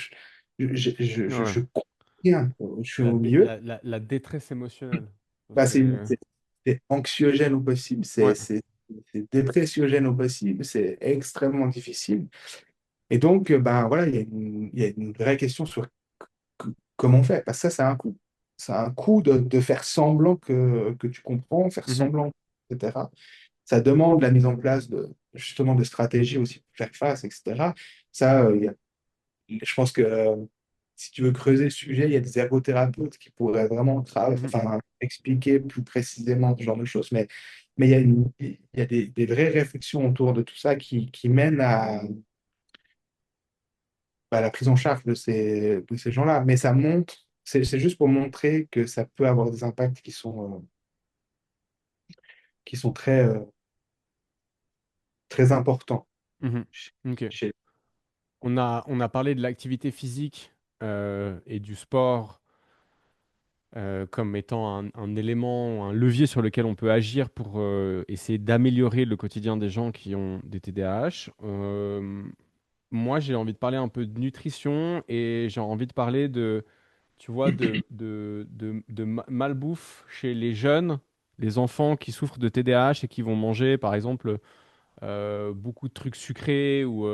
je comprends rien. Je suis La, au dé- milieu. la détresse émotionnelle. Bah, C'est... c'est anxiogène au possible, Ouais. c'est dépressiogène au possible, c'est extrêmement difficile. Et donc, ben voilà, il y a une vraie question sur comment on fait. Parce que ça, c'est un coût. C'est un coût de faire semblant que tu comprends, faire Mhm. semblant, etc. Ça demande la mise en place justement de stratégies aussi pour faire face, etc. Ça, je pense que si tu veux creuser le sujet, il y a des ergothérapeutes qui pourraient vraiment Mhm. enfin, expliquer plus précisément ce genre de choses. Mais il y a des vraies réflexions autour de tout ça qui mènent à bah, la prise en charge de ces gens-là. Mais ça montre, c'est juste pour montrer que ça peut avoir des impacts qui sont très, très importants Mhm. chez, Ok. chez- On a parlé de l'activité physique et du sport comme étant un élément, un levier sur lequel on peut agir pour essayer d'améliorer le quotidien des gens qui ont des TDAH. Moi, j'ai envie de parler un peu de nutrition et j'ai envie de parler de, tu vois, de malbouffe chez les jeunes, les enfants qui souffrent de TDAH et qui vont manger, par exemple, beaucoup de trucs sucrés ou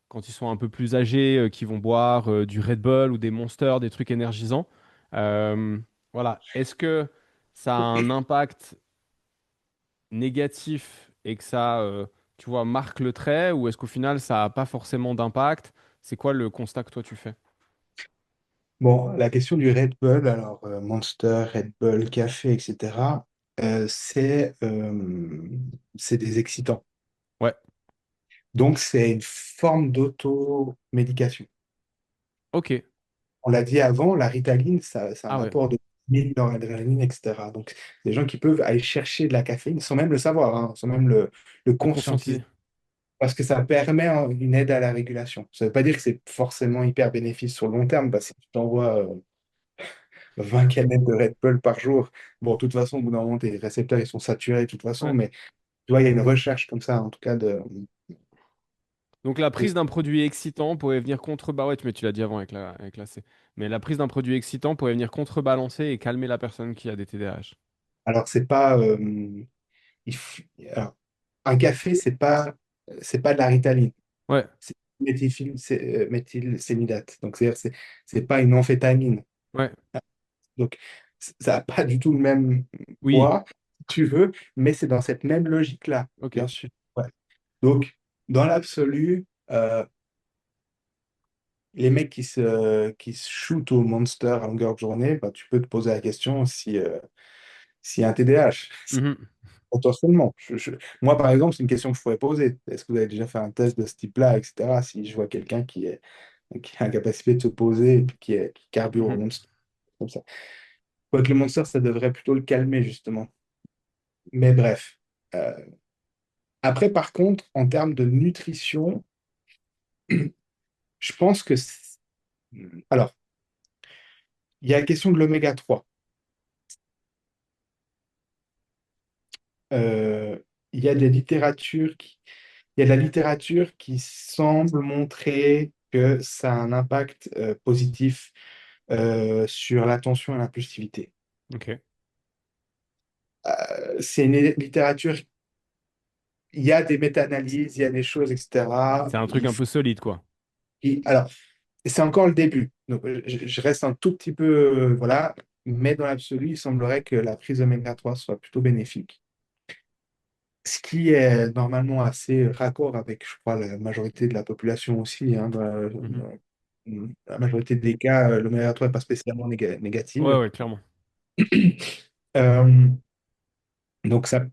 quand ils sont un peu plus âgés, qui vont boire du Red Bull ou des Monsters, des trucs énergisants. Euh, voilà. Est-ce que ça a un impact négatif et que ça, tu vois, marque le trait ou est-ce qu'au final, ça n'a pas forcément d'impact? C'est quoi le constat que toi tu fais? Bon, la question du Red Bull, alors Monster, Red Bull, café, etc., c'est des excitants. Ouais, Donc, c'est une forme d'automédication. ok. On l'a dit avant, la Ritaline, ça, c'est un Ah ouais, apport de dopamine, leur adrénaline, etc. Donc, des gens qui peuvent aller chercher de la caféine sans même le savoir, hein, sans même le Le conscientiser. conscientiser. Parce que ça permet hein, une aide à la régulation. Ça ne veut pas dire que c'est forcément hyper bénéfique sur le long terme, parce que si tu t'envoies 20 canettes de Red Bull par jour, bon, de toute façon, au bout d'un moment, tes récepteurs, ils sont saturés de toute façon, Ouais. mais tu vois, il y a une recherche comme ça, en tout cas, Donc la prise de- d'un produit excitant pourrait venir ouais, mais tu l'as dit avant avec la C. Mais la prise d'un produit excitant pourrait venir contrebalancer et calmer la personne qui a des TDAH. Alors, c'est pas... il f- alors, un café, c'est pas de la Ritaline. Ouais, C'est méthylphénidate. Donc, c'est-à-dire, c'est pas une amphétamine. ouais, Donc, ça n'a pas du tout le même oui, poids, si tu veux, mais c'est dans cette même logique-là, ok. bien sûr. Ouais. Donc, dans l'absolu, les mecs qui se shootent au Monster à longueur de journée, bah, tu peux te poser la question s'il y a un TDAH. Mhm, Potentiellement. Moi, par exemple, c'est une question que je pourrais poser. Est-ce que vous avez déjà fait un test de ce type-là, etc. Si je vois quelqu'un qui a la capacité de se poser et puis qui carbure au mhm. Monster, comme ça. Quoique le Monster, ça devrait plutôt le calmer, justement. Mais bref. Euh, Après, par contre, en termes de nutrition, je pense que... Alors, il y a la question de l'oméga 3. Euh, il y a des littératures il y a de la littérature qui semble montrer que ça a un impact positif sur l'attention et l'impulsivité. Ok. C'est une littérature, il y a des méta-analyses, il y a des choses, etc. C'est un truc un peu solide, quoi. Alors, c'est encore le début. Donc, je reste un tout petit peu, voilà, mais dans l'absolu, il semblerait que la prise oméga 3 soit plutôt bénéfique. Ce qui est normalement assez raccord avec, je crois, la majorité de la population aussi. Hein, Mhm. dans la majorité des cas, l'oméga 3 n'est pas spécialement Ouais, négative. ouais, clairement. Euh, donc, ça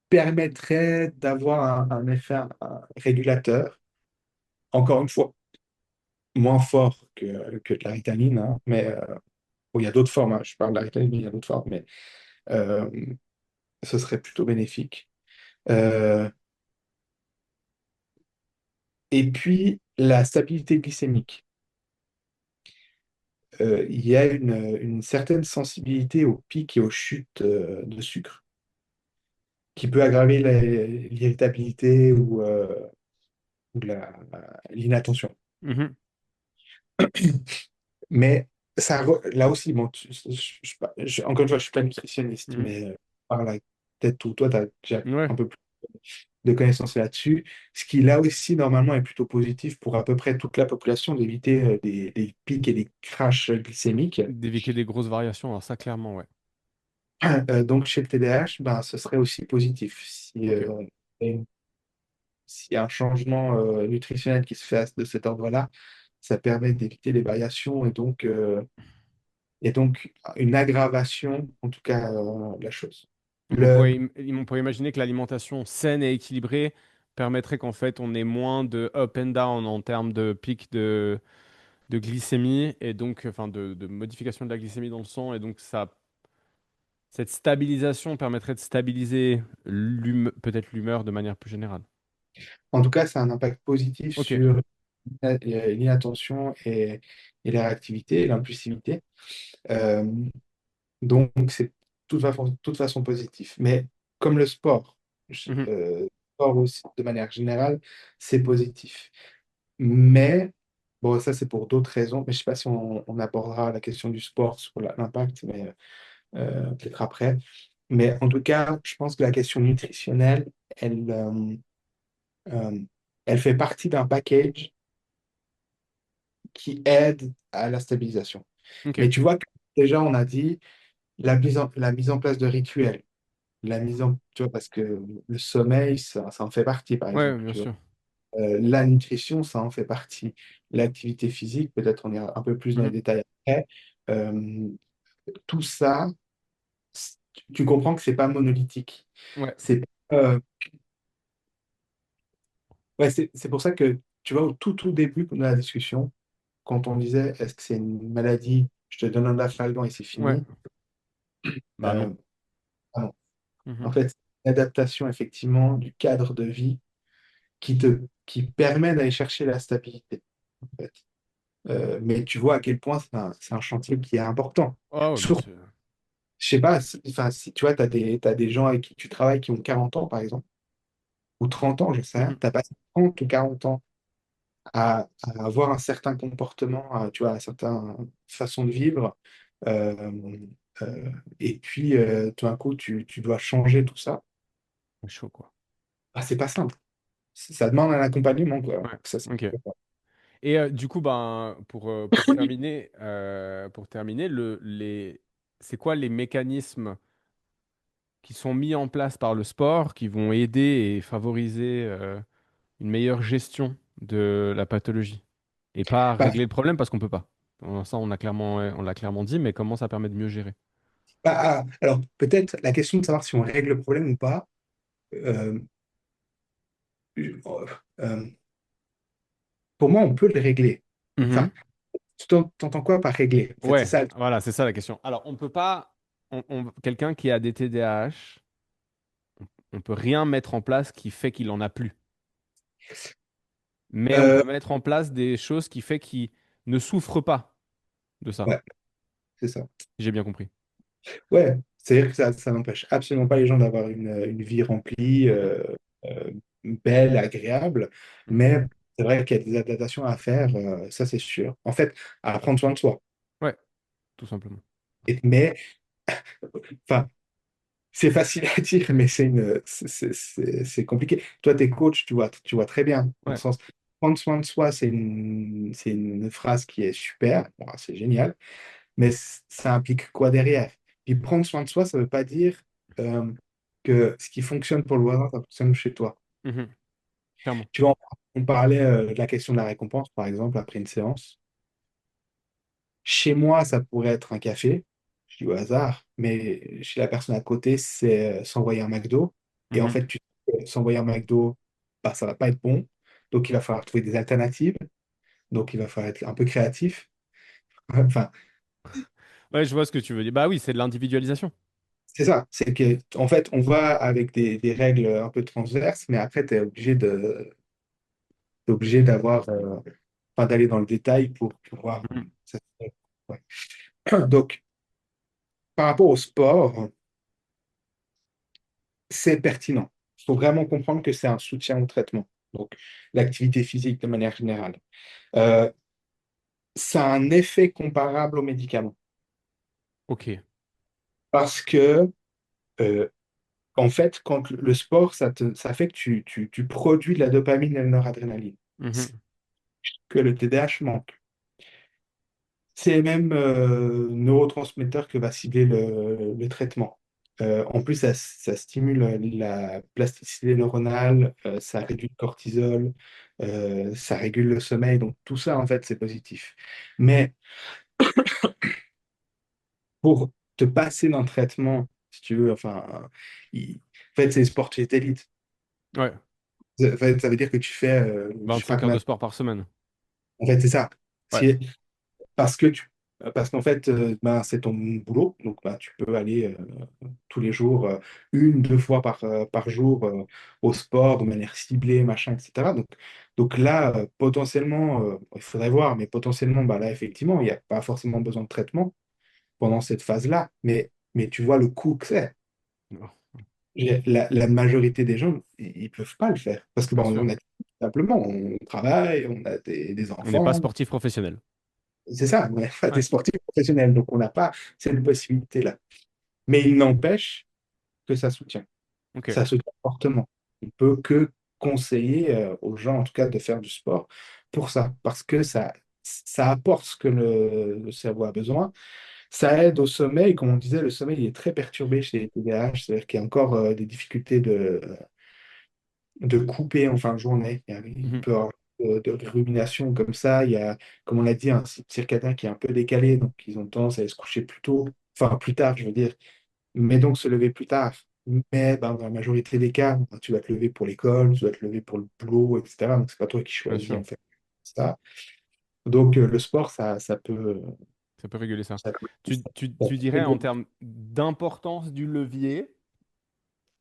permettrait d'avoir un effet régulateur, encore une fois, moins fort que de la Ritaline, hein, mais bon, il y a d'autres formes. Hein, je parle de la Ritaline, mais il y a d'autres formes, mais euh, ce serait plutôt bénéfique. Euh, et puis, la stabilité glycémique. Il y a une certaine sensibilité aux pics et aux chutes de sucre qui peut aggraver l'irritabilité ou l'inattention. Mhm. Mais là aussi, bon, encore une fois, je ne suis pas nutritionniste, Mhm. mais par la tête ou toi, tu as déjà Ouais, un peu plus de connaissances là-dessus. Ce qui, là aussi, normalement, est plutôt positif pour à peu près toute la population d'éviter des pics et des crashs glycémiques. d'éviter des grosses variations, alors ça, clairement, ouais. Donc, chez le TDAH, ben, ce serait aussi positif. Ok. S'il y a un changement nutritionnel qui se fait de cet ordre-là, ça permet d'éviter les variations et donc une aggravation, en tout cas, de la chose. Donc Le, on pourrait imaginer que l'alimentation saine et équilibrée permettrait qu'en fait on ait moins de up and down en termes de pics de glycémie et donc enfin de modification de la glycémie dans le sang et donc cette stabilisation permettrait de stabiliser peut-être l'humeur de manière plus générale. En tout cas, ça a un impact positif Ok. sur l'inattention et la réactivité et l'impulsivité. Euh, donc, c'est toute façon positif. Mais comme le sport, Mhm. sport aussi, de manière générale, c'est positif. Mais, bon, ça c'est pour d'autres raisons, mais je ne sais pas si on abordera la question du sport sur l'impact, mais peut-être après. Mais en tout cas, je pense que la question nutritionnelle, euh, elle fait partie d'un package qui aide à la stabilisation. Ok. Mais tu vois que déjà, on a dit la mise en place de rituels, tu vois, parce que le sommeil, ça en fait partie, par Ouais, exemple. bien Tu vois. sûr. La nutrition, ça en fait partie. L'activité physique, peut-être on ira un peu plus dans les Mhm. détails après. Euh, Tout ça, tu comprends que c'est pas monolithique. Ouais. C'est euh, ouais, c'est pour ça que, tu vois, au tout début de la discussion, quand on disait est-ce que c'est une maladie je te donne un afalgan et c'est Ouais. fini. Bah non. Euh, ah non. En Mhm. fait, c'est une adaptation effectivement du cadre de vie qui permet d'aller chercher la stabilité, en fait. Mais tu vois à quel point c'est un chantier qui est important. Ah ouais, bah Surtout, c'est. je sais pas, enfin, si tu vois, t'as des gens avec qui tu travailles qui ont 40 ans, par exemple, ou 30 ans, je sais rien, Mhm. tu as passé 30 ou 40 ans à avoir un certain comportement, tu vois, une certaine façon de vivre, euh, et puis tout d'un coup, tu dois changer tout ça. C'est chaud, quoi. Ah, c'est pas simple. Ça demande un accompagnement, quoi. Ouais. Ça, c'est Ok. Et du coup, ben, pour terminer, c'est quoi les mécanismes qui sont mis en place par le sport qui vont aider et favoriser une meilleure gestion de la pathologie? Et pas Bah, régler le problème parce qu'on peut pas. Ça, on l'a clairement dit, mais comment ça permet de mieux gérer? alors, peut-être la question de savoir si on règle le problème ou pas, euh, euh, pour moi, on peut le régler. Enfin, Mhm. t'entends quoi par régler? En fait, c'est Ouais, ça. voilà, c'est ça la question. Alors, on peut pas, quelqu'un qui a des TDAH, on peut rien mettre en place qui fait qu'il en a plus. Mais on Euh, peut mettre en place des choses qui fait qu'il ne souffre pas de ça. ouais, c'est ça. Si j'ai bien compris. Ouais, c'est-à-dire que ça n'empêche absolument pas les gens d'avoir une vie remplie, Mhm. euh, belle, agréable, Mhm. mais c'est vrai qu'il y a des adaptations à faire, ça c'est sûr. En fait, à prendre soin de soi. Ouais, tout simplement. Mais, enfin, c'est facile à dire, mais c'est compliqué. Toi, t'es coach, tu vois très bien. Dans le Ouais. sens, prendre soin de soi, c'est une phrase qui est super, bon, c'est génial, mais ça implique quoi derrière? Puis prendre soin de soi, ça ne veut pas dire euh, que ce qui fonctionne pour le voisin, ça fonctionne chez toi. Mhm. Clairement. Tu vois, on parlait de la question de la récompense, par exemple, après une séance. Chez moi, ça pourrait être un café, je dis au hasard, mais chez la personne à côté, c'est s'envoyer un McDo. Et en Mhm. fait, s'envoyer un McDo, bah, ça va pas être bon. Donc, il va falloir trouver des alternatives. Donc, il va falloir être un peu créatif. Enfin, Ouais, je vois ce que tu veux dire. Bah oui, c'est de l'individualisation. c'est ça. C'est que, en fait, on va avec des règles un peu transverses, mais après, tu es t'es obligé d'avoir, enfin, d'aller dans le détail pour pouvoir. Mhm. Ouais. Donc, par rapport au sport, c'est pertinent. Il faut vraiment comprendre que c'est un soutien au traitement. Donc, l'activité physique de manière générale. Euh, Ça a un effet comparable aux médicaments. Ok. Parce que, euh, en fait, quand le sport, ça fait que tu produis de la dopamine et de la noradrénaline. C'est Mhm. que le TDAH manque. C'est les mêmes neurotransmetteurs que va cibler le traitement. En plus, ça stimule la plasticité neuronale, ça réduit le cortisol, ça régule le sommeil. Donc tout ça, en fait, c'est positif. Mais pour te passer d'un traitement, si tu veux, enfin, en fait, c'est sportif d'élite. Ouais. En fait, ça veut dire que tu fais, je sais pas 25 heures combien. de sport par semaine. En fait, c'est ça. Ouais. Si- parce qu'en fait, ben, c'est ton boulot, donc ben, tu peux aller tous les jours, une, deux fois par jour au sport de manière ciblée, machin, etc. Donc là, potentiellement, il faudrait voir, mais potentiellement, bah, là, effectivement, il n'y a pas forcément besoin de traitement pendant cette phase-là, mais tu vois le coût que c'est. Non, La majorité des gens, ils ne peuvent pas le faire, parce que bien bon, sûr. on a simplement, on travaille, on a des On n'est pas enfants. sportif professionnel. C'est ça, on n'est pas des Ouais. sportifs professionnels, donc on n'a pas cette possibilité-là. Mais il n'empêche que ça soutient. Ok. Ça soutient fortement. On ne peut que conseiller aux gens, en tout cas, de faire du sport pour ça, parce que ça apporte ce que le cerveau a besoin. Ça aide au sommeil. Comme on disait, le sommeil il est très perturbé chez les TDAH, c'est-à-dire qu'il y a encore des difficultés de couper en fin de journée. Il Mhm. peut y avoir de rumination comme ça. Il y a, comme on l'a dit, un cycle circadien qui est un peu décalé, donc ils ont tendance à aller se coucher plus tôt, enfin plus tard, je veux dire, mais donc se lever plus tard. Mais ben, dans la majorité des cas, ben, tu vas te lever pour l'école, tu vas te lever pour le boulot, etc. Donc c'est pas toi qui Bien choisis sûr. en fait ça. Donc le sport, ça peut. Ça peut réguler ça. Ça, ça Tu dirais en régule. termes d'importance du levier,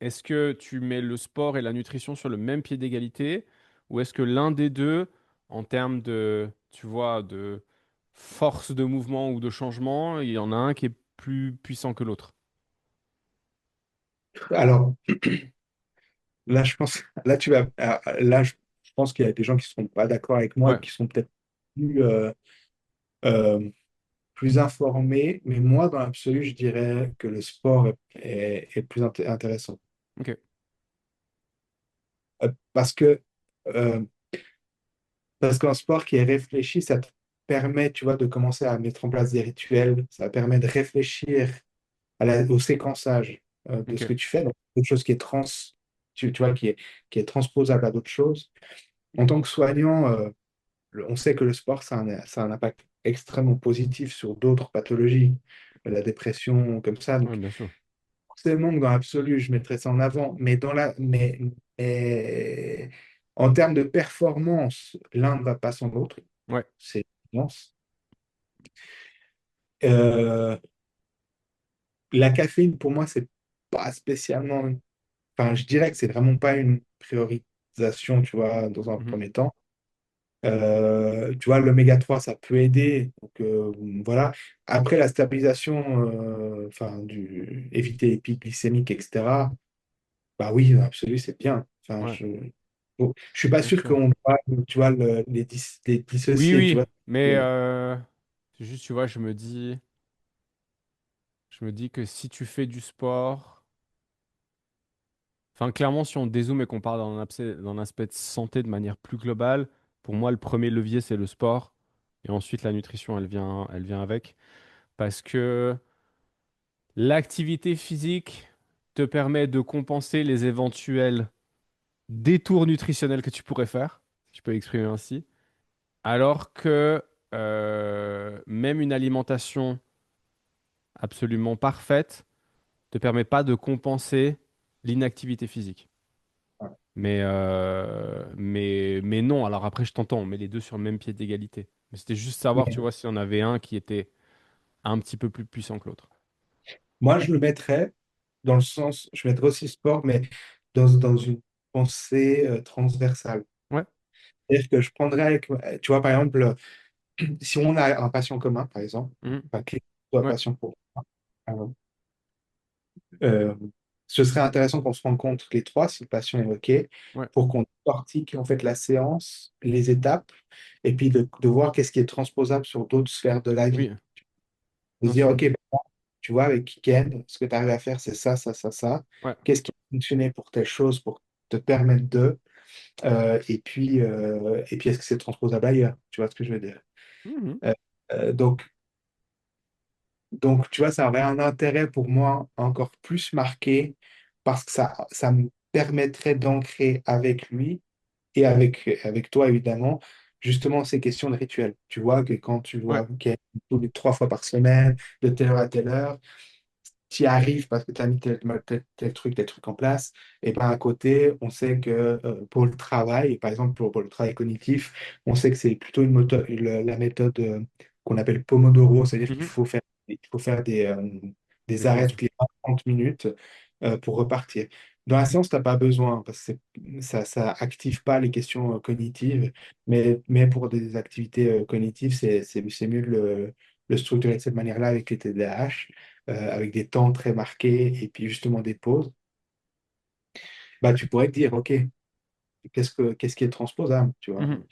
est-ce que tu mets le sport et la nutrition sur le même pied d'égalité ou est-ce que l'un des deux, en termes de, tu vois, de force de mouvement ou de changement, il y en a un qui est plus puissant que l'autre? Alors, là, je pense, là, là, je pense qu'il y a des gens qui ne seront pas d'accord avec moi, Ouais, qui sont peut-être plus, euh, plus informés, mais moi, dans l'absolu, je dirais que le sport est plus intéressant. ok, Parce que, euh, parce qu'un sport qui est réfléchi, ça te permet, tu vois, de commencer à mettre en place des rituels, ça permet de réfléchir au séquençage de ce ok, que tu fais, donc quelque chose qui est tu vois, qui est transposable à d'autres choses. En tant que soignant, on sait que le sport, ça a un impact extrêmement positif sur d'autres pathologies, la dépression, comme ça. ouais, Donc, bien sûr. forcément, que dans l'absolu, je mettrais ça en avant. Mais en termes de performance, l'un ne va pas sans l'autre. Ouais, C'est une évidence. Euh, la caféine, pour moi, c'est pas spécialement. Enfin, je dirais que c'est vraiment pas une priorisation, tu vois, dans un mhm, premier temps. Tu vois, l'oméga 3 ça peut aider. Donc, voilà. Après, la stabilisation, enfin, éviter les pics glycémiques, etc., bah oui, absolument, c'est bien. Enfin, ouais, bon, je suis pas bien sûr sûr. qu'on doit, tu vois, les Oui, dissocier, tu oui, vois. mais Euh, c'est juste, tu vois, je me dis que si tu fais du sport, enfin, clairement, si on dézoome et qu'on parle dans un aspect de santé de manière plus globale, pour moi, le premier levier, c'est le sport. Et ensuite, la nutrition, elle vient avec. Parce que l'activité physique te permet de compenser les éventuels détours nutritionnels que tu pourrais faire, si je peux l'exprimer ainsi. Alors que même une alimentation absolument parfaite te permet pas de compenser l'inactivité physique. Mais non, alors après, je t'entends, on met les deux sur le même pied d'égalité. Mais c'était juste savoir, tu mais vois, si on avait un qui était un petit peu plus puissant que l'autre. moi, je le mettrais dans le sens, je mettrais aussi sport, mais dans une pensée transversale. Ouais. C'est-à-dire que je prendrais tu vois, par exemple, si on a un patient commun, par exemple, Mhm. enfin, qui soit Ouais. patient pour moi, euh, euh, ce serait intéressant qu'on se rende compte les trois, si le patient est OK, Ouais. pour qu'on décortique en fait la séance, les étapes, et puis de voir qu'est-ce qui est transposable sur d'autres sphères de la vie. Oui, De se bien dire, sûr. OK, bah, tu vois, avec Ken, ce que tu arrives à faire, c'est ça, ça, ça, ça. Ouais. Qu'est-ce qui a fonctionné pour telle chose, pour te permettre et puis est-ce que c'est transposable ailleurs? Tu vois ce que je veux dire? Mhm. Euh, euh, donc, Donc, tu vois, ça aurait un intérêt pour moi encore plus marqué parce que ça me permettrait d'ancrer avec lui et avec toi, évidemment, justement ces questions de rituel. Tu vois que quand tu Ouais. vois qu'il y a tous les 3 fois par semaine, de telle heure à telle heure, tu y arrives parce que tu as mis tel truc en place. Et ben à côté, on sait que pour le travail, par exemple pour le travail cognitif, on sait que c'est plutôt la méthode qu'on appelle Pomodoro, c'est-à-dire Mhm. il faut faire Des des arrêts pauses. toutes les 30 minutes pour repartir. Dans la séance, tu n'as pas besoin parce que ça active pas les questions cognitives, mais pour des activités cognitives, c'est mieux de le structurer de cette manière-là avec les TDAH avec des temps très marqués et puis justement des pauses, bah, tu pourrais te dire, OK, qu'est-ce qui est transposable, tu vois? Mhm.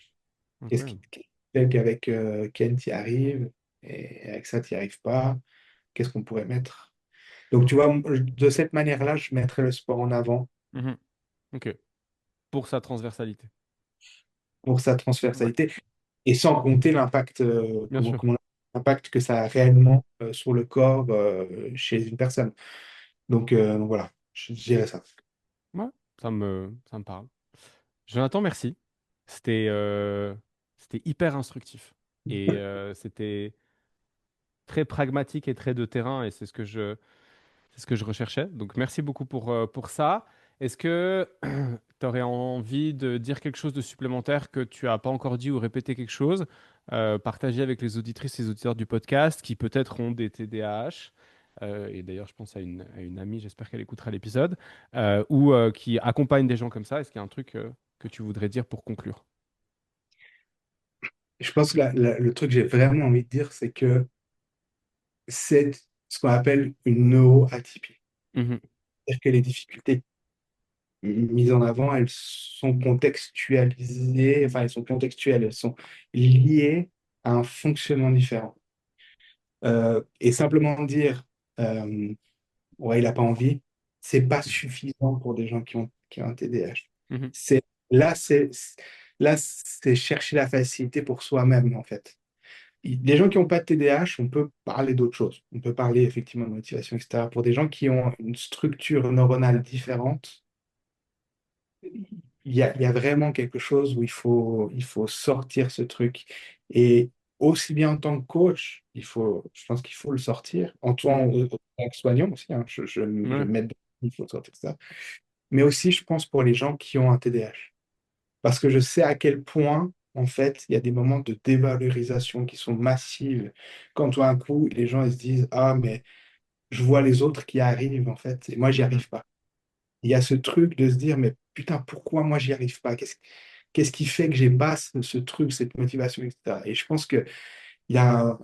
Incroyable. Qu'est-ce qui fait qu'avec Ken, tu y arrives et avec ça, tu n'y arrives pas? Qu'est-ce qu'on pourrait mettre? Donc, tu vois, de cette manière-là, je mettrais le sport en avant Mhm. Ok. Pour sa transversalité. pour sa Ouais. transversalité et sans compter l'impact Bien sûr. l'impact que ça a réellement sur le corps chez une personne. Donc voilà, je dirais ça. Ouais. Ça me parle. Jonathan, merci. C'était c'était hyper instructif. Et c'était très pragmatique et très de terrain. Et c'est ce que je recherchais. Donc, merci beaucoup pour ça. Est-ce que tu aurais envie de dire quelque chose de supplémentaire que tu n'as pas encore dit ou répéter quelque chose, partager avec les auditrices et les auditeurs du podcast qui peut-être ont des TDAH, et d'ailleurs je pense à une amie, j'espère qu'elle écoutera l'épisode, ou qui accompagne des gens comme ça. Est-ce qu'il y a un truc que tu voudrais dire pour conclure? Je pense que le truc que j'ai vraiment envie de dire, c'est que c'est ce qu'on appelle une neuroatypie. Mhm, C'est-à-dire que les difficultés mises en avant, elles sont contextualisées, enfin, elles sont contextuelles, elles sont liées à un fonctionnement différent. Et simplement dire, euh, ouais, il n'a pas envie, c'est pas suffisant pour des gens qui ont un TDAH. mhm, C'est, là, c'est, là, c'est chercher la facilité pour soi-même, en fait. Les gens qui n'ont pas de TDAH, on peut parler d'autre chose. On peut parler effectivement de motivation, etc. Pour des gens qui ont une structure neuronale différente, il y a vraiment quelque chose où il faut sortir ce truc. Et aussi bien en tant que coach, je pense qu'il faut le sortir. mhm. En tant que soignant aussi, hein, je Ouais, m'aide, il faut sortir ça. Mais aussi, je pense, pour les gens qui ont un TDAH. Parce que je sais à quel point, en fait, il y a des moments de dévalorisation qui sont massives. Quand tout d'un coup, les gens ils se disent, ah, mais je vois les autres qui arrivent, en fait, et moi, j'y mhm, arrive pas. Il y a ce truc de se dire, mais putain, pourquoi moi, j'y arrive pas? Qu'est-ce qui fait que j'ai pas ce truc, cette motivation, etc. Et je pense que il y a, un-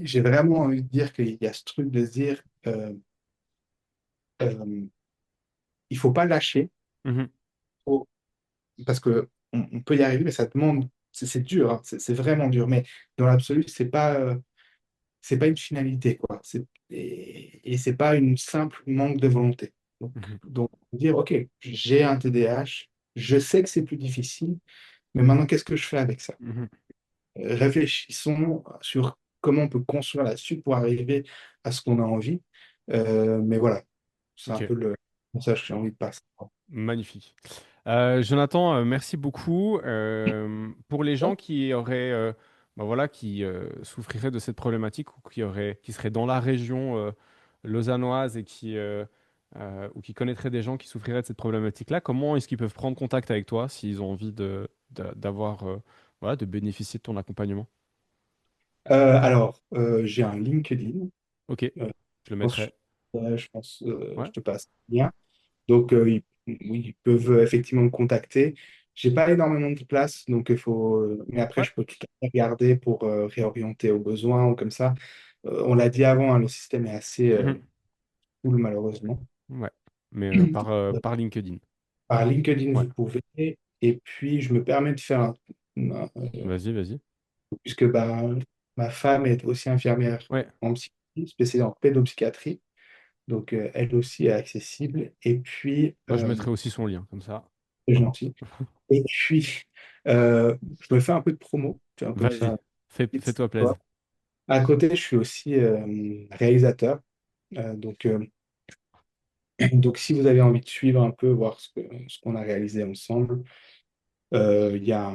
j'ai vraiment envie de dire qu'il y a ce truc de se dire, euh, il faut pas lâcher, mhm, faut- parce que on peut y arriver, mais ça demande, c'est dur, hein, c'est vraiment dur. Mais dans l'absolu, c'est pas une finalité, quoi. Et c'est pas une simple manque de volonté. Donc, mhm, donc dire, OK, j'ai un TDAH, je sais que c'est plus difficile, mais maintenant, qu'est-ce que je fais avec ça? mhm. Réfléchissons sur comment on peut construire la suite pour arriver à ce qu'on a envie. Mais voilà, c'est un Ok. peu le message que j'ai envie de passer. Magnifique. Jonathan, merci beaucoup. Pour les gens qui auraient, bah voilà, qui souffriraient de cette problématique ou qui seraient dans la région lausannoise et ou qui connaîtraient des gens qui souffriraient de cette problématique-là, comment est-ce qu'ils peuvent prendre contact avec toi s'ils ont envie d'avoir, voilà, de bénéficier de ton accompagnement? Alors, j'ai un LinkedIn. Ok, Euh, je le je pense, mettrai. je Ouais, te passe le lien. Donc, oui, ils peuvent effectivement me contacter. J'ai pas énormément de place, donc il faut. Mais après, ouais, je peux tout à fait regarder pour réorienter aux besoins ou comme ça. On l'a dit avant, hein, le système est assez mhm, full, malheureusement. ouais. Mais par LinkedIn. Par LinkedIn, Ouais, vous pouvez. Et puis, je me permets de faire vas-y, vas-y. puisque bah, ma femme est aussi infirmière Ouais, en psychiatrie, spécialisée en pédopsychiatrie. Donc, elle aussi est accessible. Et puis, bah, je mettrai aussi son lien, comme ça. c'est gentil. Et puis, je me fais un peu de promo, tu vois, comme Vas-y, ça. fais-toi plaisir. À côté, je suis aussi réalisateur. Donc, donc, si vous avez envie de suivre un peu, voir ce qu'on a réalisé ensemble, il y a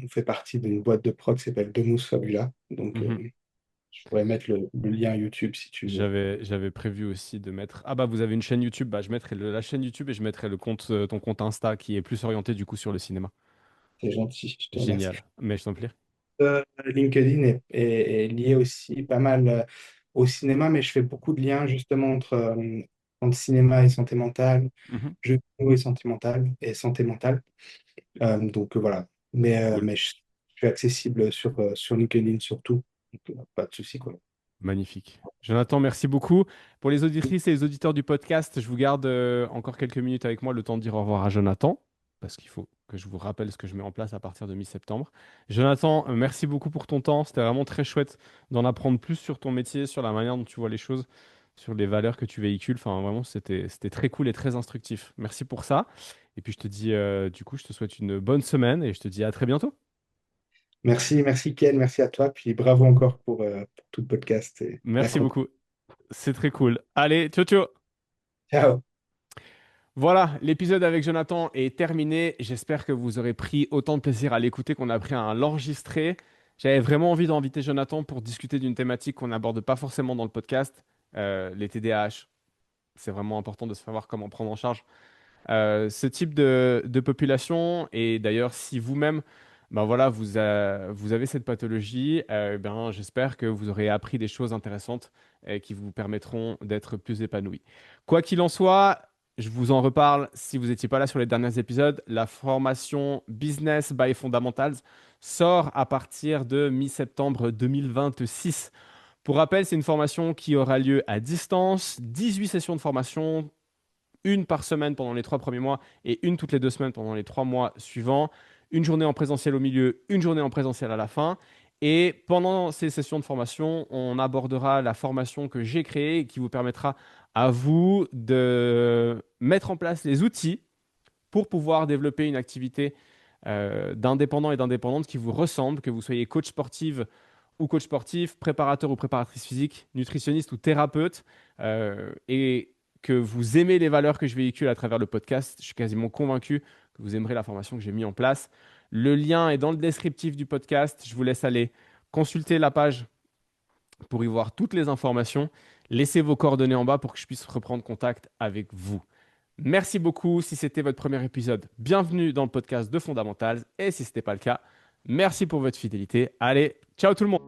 on fait partie d'une boîte de prod qui s'appelle Domus Fabula. Donc, Mhm. je pourrais mettre le lien YouTube si tu veux. J'avais prévu aussi de mettre. Ah bah vous avez une chaîne YouTube, bah je mettrai la chaîne YouTube et je mettrai ton compte Insta qui est plus orienté du coup sur le cinéma. C'est gentil, je te remercie. Génial. Mais je t'en prie. LinkedIn est lié aussi pas mal au cinéma, mais je fais beaucoup de liens justement entre cinéma et santé mentale, Mhm. jeux vidéo et santé mentale. Donc voilà. Cool. Mais je suis accessible sur LinkedIn surtout. Donc, pas de souci, quoi. Magnifique. Jonathan, merci beaucoup. Pour les auditrices et les auditeurs du podcast, je vous garde encore quelques minutes avec moi le temps de dire au revoir à Jonathan, parce qu'il faut que je vous rappelle ce que je mets en place à partir de mi-septembre. Jonathan, merci beaucoup pour ton temps. C'était vraiment très chouette d'en apprendre plus sur ton métier, sur la manière dont tu vois les choses, sur les valeurs que tu véhicules. Enfin, vraiment, c'était très cool et très instructif. Merci pour ça. Et puis, je te dis, du coup, je te souhaite une bonne semaine et je te dis à très bientôt. Merci, merci Ken, merci à toi. Puis bravo encore pour tout le podcast et la Merci pro. beaucoup. C'est très cool. Allez, ciao, ciao. Ciao. Voilà, l'épisode avec Jonathan est terminé. J'espère que vous aurez pris autant de plaisir à l'écouter qu'on a pris à l'enregistrer. J'avais vraiment envie d'inviter Jonathan pour discuter d'une thématique qu'on n'aborde pas forcément dans le podcast, les TDAH. C'est vraiment important de savoir comment prendre en charge Ce type de population. Et d'ailleurs, si vous-même, ben voilà, vous avez cette pathologie, ben, j'espère que vous aurez appris des choses intéressantes qui vous permettront d'être plus épanoui. Quoi qu'il en soit, je vous en reparle si vous n'étiez pas là sur les derniers épisodes. La formation Business by Fundamentals sort à partir de mi-septembre 2026. Pour rappel, c'est une formation qui aura lieu à distance, 18 sessions de formation, une par semaine pendant les 3 premiers mois et une toutes les 2 semaines pendant les 3 mois suivants. Une journée en présentiel au milieu, une journée en présentiel à la fin. Et pendant ces sessions de formation, on abordera la formation que j'ai créée et qui vous permettra à vous de mettre en place les outils pour pouvoir développer une activité d'indépendant et d'indépendante qui vous ressemble, que vous soyez coach sportive ou coach sportif, préparateur ou préparatrice physique, nutritionniste ou thérapeute, et que vous aimez les valeurs que je véhicule à travers le podcast. Je suis quasiment convaincu que vous aimerez la formation que j'ai mise en place. Le lien est dans le descriptif du podcast. Je vous laisse aller consulter la page pour y voir toutes les informations. Laissez vos coordonnées en bas pour que je puisse reprendre contact avec vous. Merci beaucoup. Si c'était votre premier épisode, bienvenue dans le podcast de Fondamentals. Et si ce n'était pas le cas, merci pour votre fidélité. Allez, ciao tout le monde.